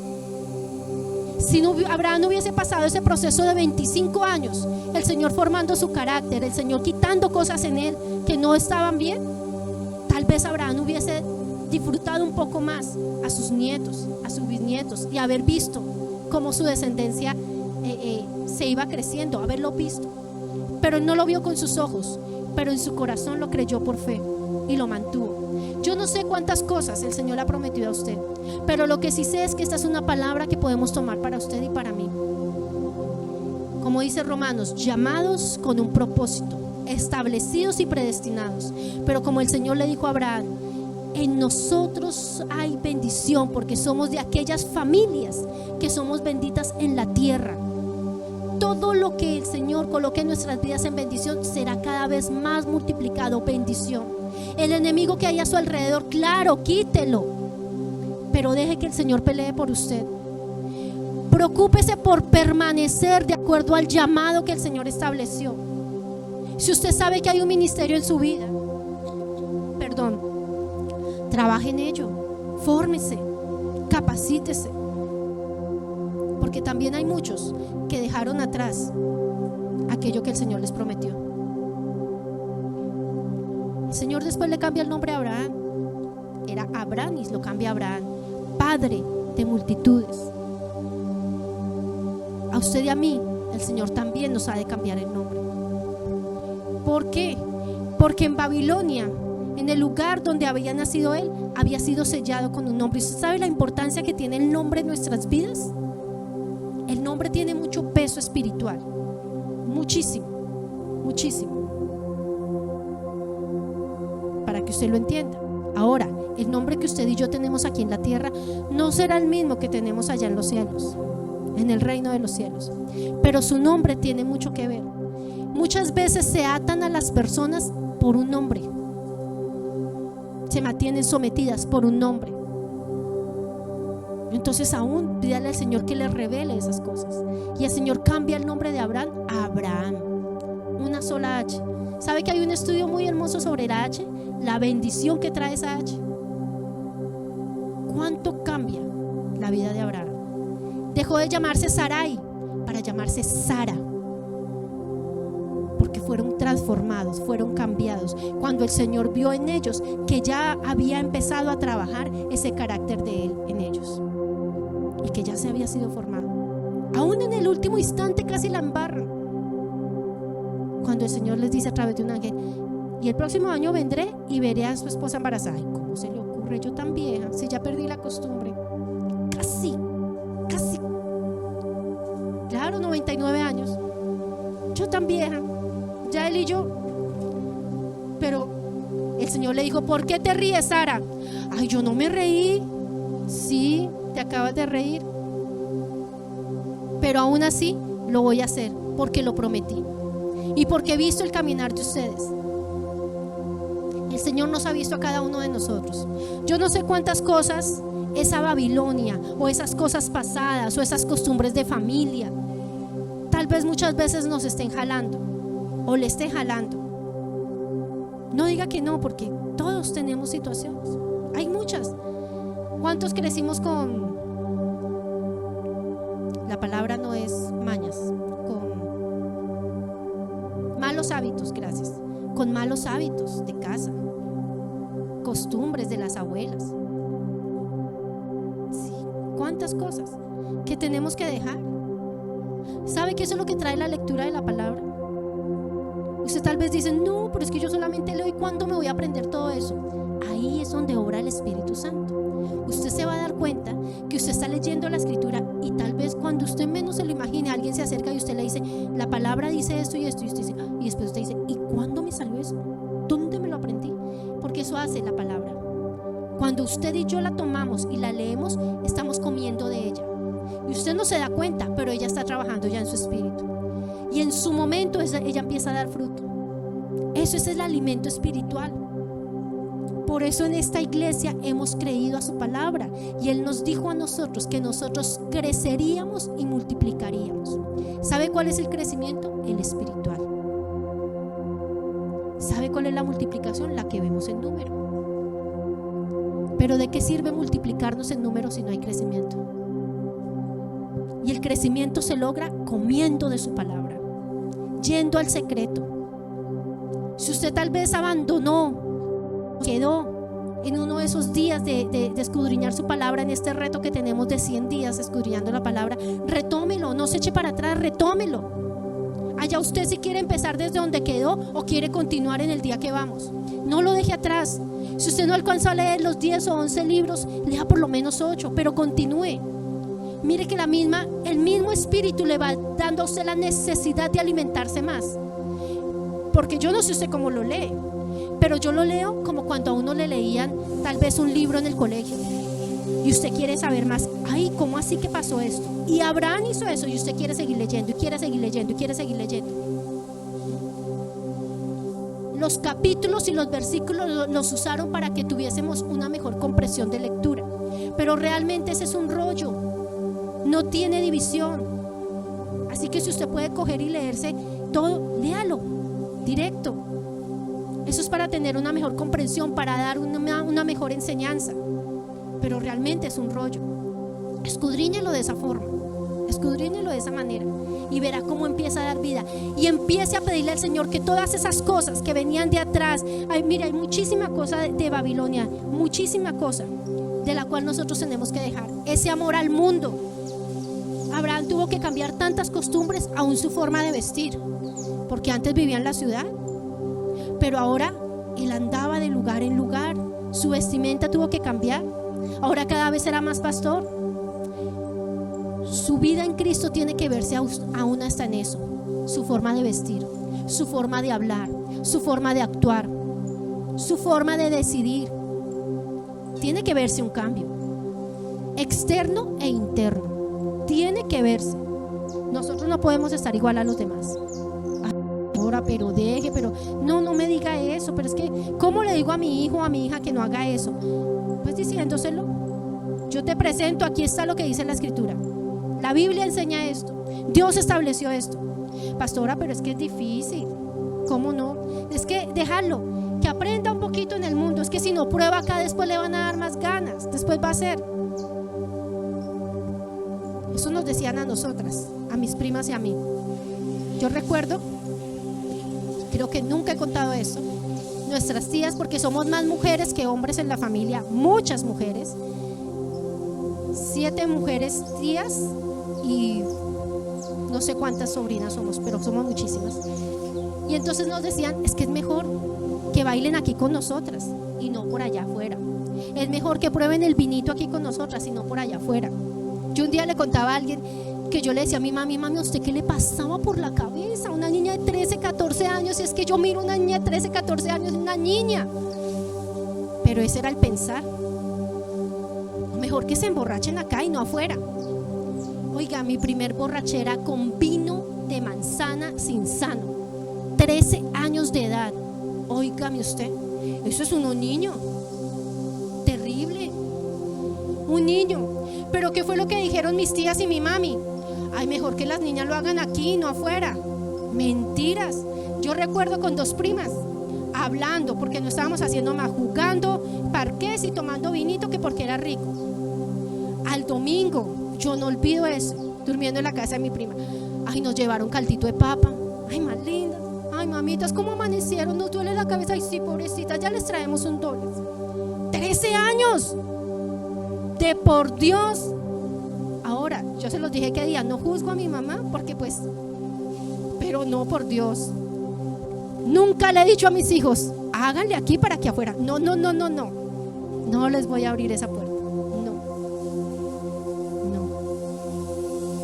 Si Abraham no hubiese pasado ese proceso de 25 años, el Señor formando su carácter, el Señor quitando cosas en él que no estaban bien, tal vez Abraham hubiese disfrutado un poco más a sus nietos, a sus bisnietos, y haber visto cómo su descendencia se iba creciendo, haberlo visto. Pero él no lo vio con sus ojos, pero en su corazón lo creyó por fe y lo mantuvo. Yo no sé cuántas cosas el Señor le ha prometido a usted, pero lo que sí sé es que esta es una palabra que podemos tomar para usted y para mí. Como dice Romanos: llamados con un propósito, establecidos y predestinados. Pero como el Señor le dijo a Abraham: en nosotros hay bendición, porque somos de aquellas familias que somos benditas en la tierra. Todo lo que el Señor coloque en nuestras vidas en bendición será cada vez más multiplicado. Bendición. El enemigo que hay a su alrededor, claro, quítelo, pero deje que el Señor pelee por usted. Preocúpese por permanecer de acuerdo al llamado que el Señor estableció. Si usted sabe que hay un ministerio en su vida, trabaje en ello, fórmese, capacítese, porque también hay muchos que dejaron atrás aquello que el Señor les prometió. El Señor después le cambia el nombre a Abraham. Era Abraham y lo cambia a Abraham, padre de multitudes. A usted y a mí el Señor también nos ha de cambiar el nombre. ¿Por qué? Porque en Babilonia, en el lugar donde había nacido él, había sido sellado con un nombre. ¿Y usted sabe la importancia que tiene el nombre en nuestras vidas? El nombre tiene mucho peso espiritual, muchísimo, muchísimo, para que usted lo entienda. Ahora, el nombre que usted y yo tenemos aquí en la tierra no será el mismo que tenemos allá en los cielos, en el reino de los cielos, pero su nombre tiene mucho que ver. Muchas veces se atan a las personas por un nombre, se mantienen sometidas por un nombre. Entonces aún pídale al Señor que le revele esas cosas. Y el Señor cambia el nombre de Abraham a Abraham. Una sola H. ¿Sabe que hay un estudio muy hermoso sobre la H? La bendición que trae esa H. ¿Cuánto cambia la vida de Abraham? Dejó de llamarse Sarai para llamarse Sara, porque fueron transformados, fueron cambiados cuando el Señor vio en ellos que ya había empezado a trabajar ese carácter de Él en ellos y que ya se había sido formado. Aún en el último instante casi la embarran, cuando el Señor les dice a través de un ángel: y el próximo año vendré y veré a su esposa embarazada. ¿Y cómo se le ocurre? Yo tan vieja, si ya perdí la costumbre. Casi. Claro, 99 años. Yo tan vieja, ya él y yo. Pero el Señor le dijo: ¿por qué te ríes, Sara? Ay, yo no me reí. Sí, te acabas de reír, pero aún así lo voy a hacer, porque lo prometí y porque he visto el caminar de ustedes. El Señor nos ha visto a cada uno de nosotros. Yo no sé cuántas cosas esa Babilonia o esas cosas pasadas o esas costumbres de familia tal vez muchas veces nos estén jalando o le estén jalando. No diga que no, porque todos tenemos situaciones. Hay muchas. ¿Cuántos crecimos con, la palabra no es mañas, con malos hábitos? Gracias. Con malos hábitos de casa, costumbres de las abuelas. Sí, cuántas cosas que tenemos que dejar. ¿Sabe que eso es lo que trae la lectura de la palabra? Usted tal vez dice: no, pero es que yo solamente leo, ¿y cuándo me voy a aprender todo eso? Ahí es donde obra el Espíritu Santo. Usted se va a dar cuenta que usted está leyendo la escritura y tal vez cuando usted menos se lo imagine, alguien se acerca y usted le dice: la palabra dice esto y esto, y usted dice, y después usted dice: ¿y cuándo me salió eso? ¿Dónde me lo aprendí? Porque eso hace la palabra. Cuando usted y yo la tomamos y la leemos, estamos comiendo de ella y usted no se da cuenta, pero ella está trabajando ya en su espíritu y en su momento ella empieza a dar fruto. Eso es el alimento espiritual. Por eso en esta iglesia hemos creído a su palabra y Él nos dijo a nosotros que nosotros creceríamos y multiplicaríamos. ¿Sabe cuál es el crecimiento? El espiritual. ¿Sabe cuál es la multiplicación? La que vemos en número. Pero ¿de qué sirve multiplicarnos en número si no hay crecimiento? Y el crecimiento se logra comiendo de su palabra, yendo al secreto. Si usted tal vez abandonó, quedó en uno de esos días de escudriñar su palabra, en este reto que tenemos de 100 días escudriñando la palabra, retómelo, no se eche para atrás, retómelo. Allá usted si quiere empezar desde donde quedó o quiere continuar en el día que vamos. No lo deje atrás. Si usted no alcanzó a leer los 10 o 11 libros, lea por lo menos 8, pero continúe. Mire que el mismo espíritu le va dando a usted la necesidad de alimentarse más. Porque yo no sé usted cómo lo lee, pero yo lo leo como cuando a uno le leían tal vez un libro en el colegio y usted quiere saber más. Ay, ¿cómo así que pasó esto? Y Abraham hizo eso y usted quiere seguir leyendo y quiere seguir leyendo y quiere seguir leyendo. Los capítulos y los versículos los usaron para que tuviésemos una mejor comprensión de lectura, pero realmente ese es un rollo, no tiene división. Así que si usted puede coger y leerse todo, léalo directo. Eso es para tener una mejor comprensión, para dar una mejor enseñanza, pero realmente es un rollo. Escudriñelo de esa forma, escudriñelo de esa manera y verá cómo empieza a dar vida. Y empiece a pedirle al Señor que todas esas cosas que venían de atrás, mira, hay muchísima cosa de Babilonia, muchísima cosa de la cual nosotros tenemos que dejar. Ese amor al mundo. Abraham tuvo que cambiar tantas costumbres, aún su forma de vestir, porque antes vivía en la ciudad, pero ahora él andaba de lugar en lugar. Su vestimenta tuvo que cambiar. Ahora cada vez era más pastor. Su vida en Cristo tiene que verse aún hasta en eso. Su forma de vestir, su forma de hablar, su forma de actuar, su forma de decidir. Tiene que verse un cambio externo e interno. Tiene que verse. Nosotros no podemos estar igual a los demás. Ahora, pero deje, pero no me diga eso. Pero es que, ¿cómo le digo a mi hijo o a mi hija que no haga eso? Pues diciéndoselo. Yo te presento, aquí está lo que dice la Escritura. La Biblia enseña esto. Dios estableció esto. Pastora, pero es que es difícil. ¿Cómo no? Es que dejarlo, que aprenda un poquito en el mundo. Es que si no prueba acá, después le van a dar más ganas. Después va a ser. Eso nos decían a nosotras, a mis primas y a mí. Yo recuerdo, creo que nunca he contado eso, nuestras tías, porque somos más mujeres que hombres en la familia, muchas mujeres, 7 mujeres tías y no sé cuántas sobrinas somos, pero somos muchísimas. Y entonces nos decían, es que es mejor que bailen aquí con nosotras y no por allá afuera. Es mejor que prueben el vinito aquí con nosotras y no por allá afuera. Yo un día le contaba a alguien que yo le decía a mi mami, ¿a usted qué le pasaba por la cabeza? Una niña de 13, 14 años, y es que yo miro una niña de 13, 14 años, una niña. Pero ese era el pensar. Mejor que se emborrachen acá y no afuera. Oiga, mi primer borrachera con vino de manzana sin sano, 13 años de edad. Óigame usted, eso es un niño. Terrible. Un niño. Pero ¿qué fue lo que dijeron mis tías y mi mami? Ay, mejor que las niñas lo hagan aquí, no afuera. Mentiras. Yo recuerdo con 2 primas hablando, porque no estábamos haciendo más, jugando parqués y tomando vinito, que porque era rico. Al domingo, yo no olvido eso, durmiendo en la casa de mi prima. Ay, nos llevaron caldito de papa. Ay, más linda. Ay, mamitas, ¿cómo amanecieron? ¿Nos duele la cabeza? Ay, sí, pobrecitas, ya les traemos un doble. 13 años. De por Dios. Ahora, yo se los dije que día, no juzgo a mi mamá, porque pues, pero no, por Dios. Nunca le he dicho a mis hijos, háganle aquí para que afuera. No, no, no, no, no. No les voy a abrir esa puerta. No. No.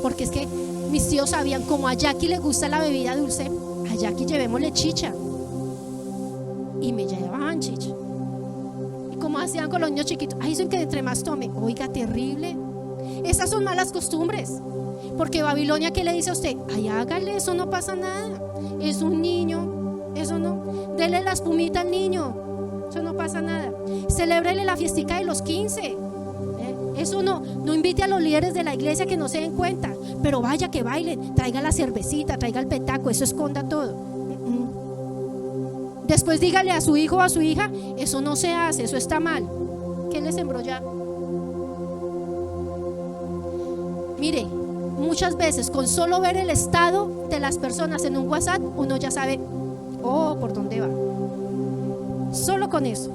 Porque es que mis tíos sabían, como a Jackie le gusta la bebida dulce, a Jackie llevémosle chicha. Y me llevaban chicha. Como hacían con los niños chiquitos, ay, eso que entre más tome. Oiga, terrible. Esas son malas costumbres. Porque Babilonia, ¿qué le dice a usted? Ay, hágale, eso no pasa nada. Es un niño, eso no. Dele la espumita al niño, eso no pasa nada. Celébrele la fiestica de los 15. Eso no. No invite a los líderes de la iglesia que no se den cuenta. Pero vaya que bailen, traiga la cervecita, traiga el petaco, eso esconda todo. Después dígale a su hijo o a su hija, eso no se hace, eso está mal. ¿Qué les embrolla? Mire, muchas veces con solo ver el estado de las personas en un WhatsApp, uno ya sabe, oh, por dónde va. Solo con eso.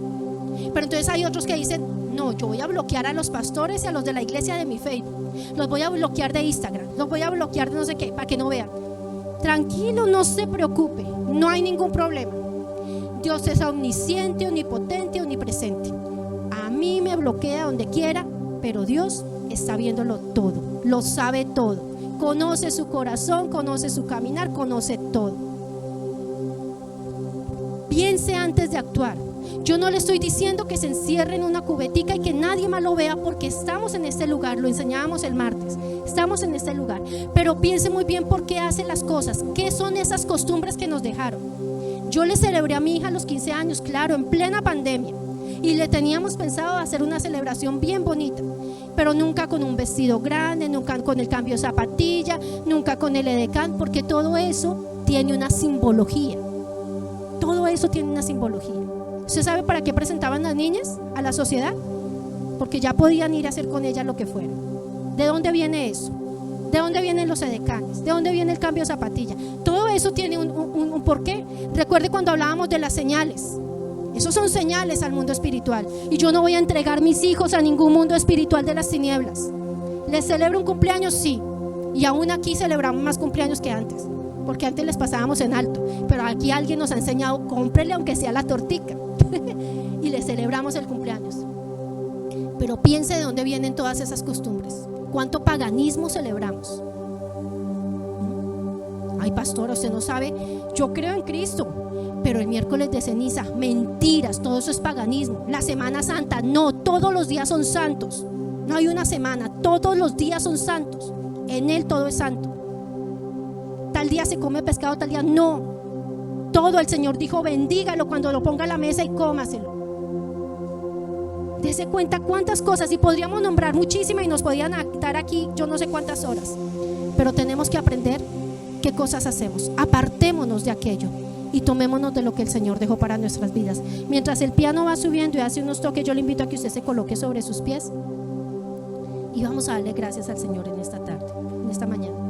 Pero entonces hay otros que dicen, no, yo voy a bloquear a los pastores y a los de la iglesia de mi Facebook. Los voy a bloquear de Instagram, los voy a bloquear de no sé qué, para que no vean. Tranquilo, no se preocupe, no hay ningún problema. Dios es omnisciente, omnipotente, omnipresente. A mí me bloquea donde quiera, pero Dios está viéndolo todo, lo sabe todo, conoce su corazón, conoce su caminar, conoce todo. Piense antes de actuar. Yo no le estoy diciendo que se encierre en una cubetica y que nadie más lo vea, porque estamos en este lugar, lo enseñábamos el martes, estamos en este lugar, pero piense muy bien por qué hace las cosas, qué son esas costumbres que nos dejaron. Yo le celebré a mi hija los 15 años, claro, en plena pandemia, y le teníamos pensado hacer una celebración bien bonita, pero nunca con un vestido grande, nunca con el cambio de zapatilla, nunca con el edecán, porque todo eso tiene una simbología. Todo eso tiene una simbología. ¿Usted sabe para qué presentaban las niñas a la sociedad? Porque ya podían ir a hacer con ellas lo que fuera. ¿De dónde viene eso? ¿De dónde vienen los edecanes? ¿De dónde viene el cambio de zapatilla? Todo eso tiene un porqué. Recuerde cuando hablábamos de las señales. Esos son señales al mundo espiritual. Y yo no voy a entregar mis hijos a ningún mundo espiritual de las tinieblas. ¿Les celebro un cumpleaños? Sí. Y aún aquí celebramos más cumpleaños que antes, porque antes les pasábamos en alto. Pero aquí alguien nos ha enseñado, cómprele aunque sea la tortica. Y le celebramos el cumpleaños. Pero piense de dónde vienen todas esas costumbres. ¿Cuánto paganismo celebramos? Ay, pastora, usted no sabe, yo creo en Cristo, pero el miércoles de ceniza, mentiras, todo eso es paganismo. La Semana Santa, no, todos los días son santos. No hay una semana, todos los días son santos. En Él todo es santo. Tal día se come pescado, tal día no. Todo el Señor dijo, bendígalo cuando lo ponga a la mesa y cómaselo. Dese cuenta cuántas cosas, y podríamos nombrar muchísimas y nos podían estar aquí yo no sé cuántas horas, pero tenemos que aprender qué cosas hacemos. Apartémonos de aquello y tomémonos de lo que el Señor dejó para nuestras vidas. Mientras el piano va subiendo y hace unos toques, yo le invito a que usted se coloque sobre sus pies y vamos a darle gracias al Señor en esta tarde, en esta mañana.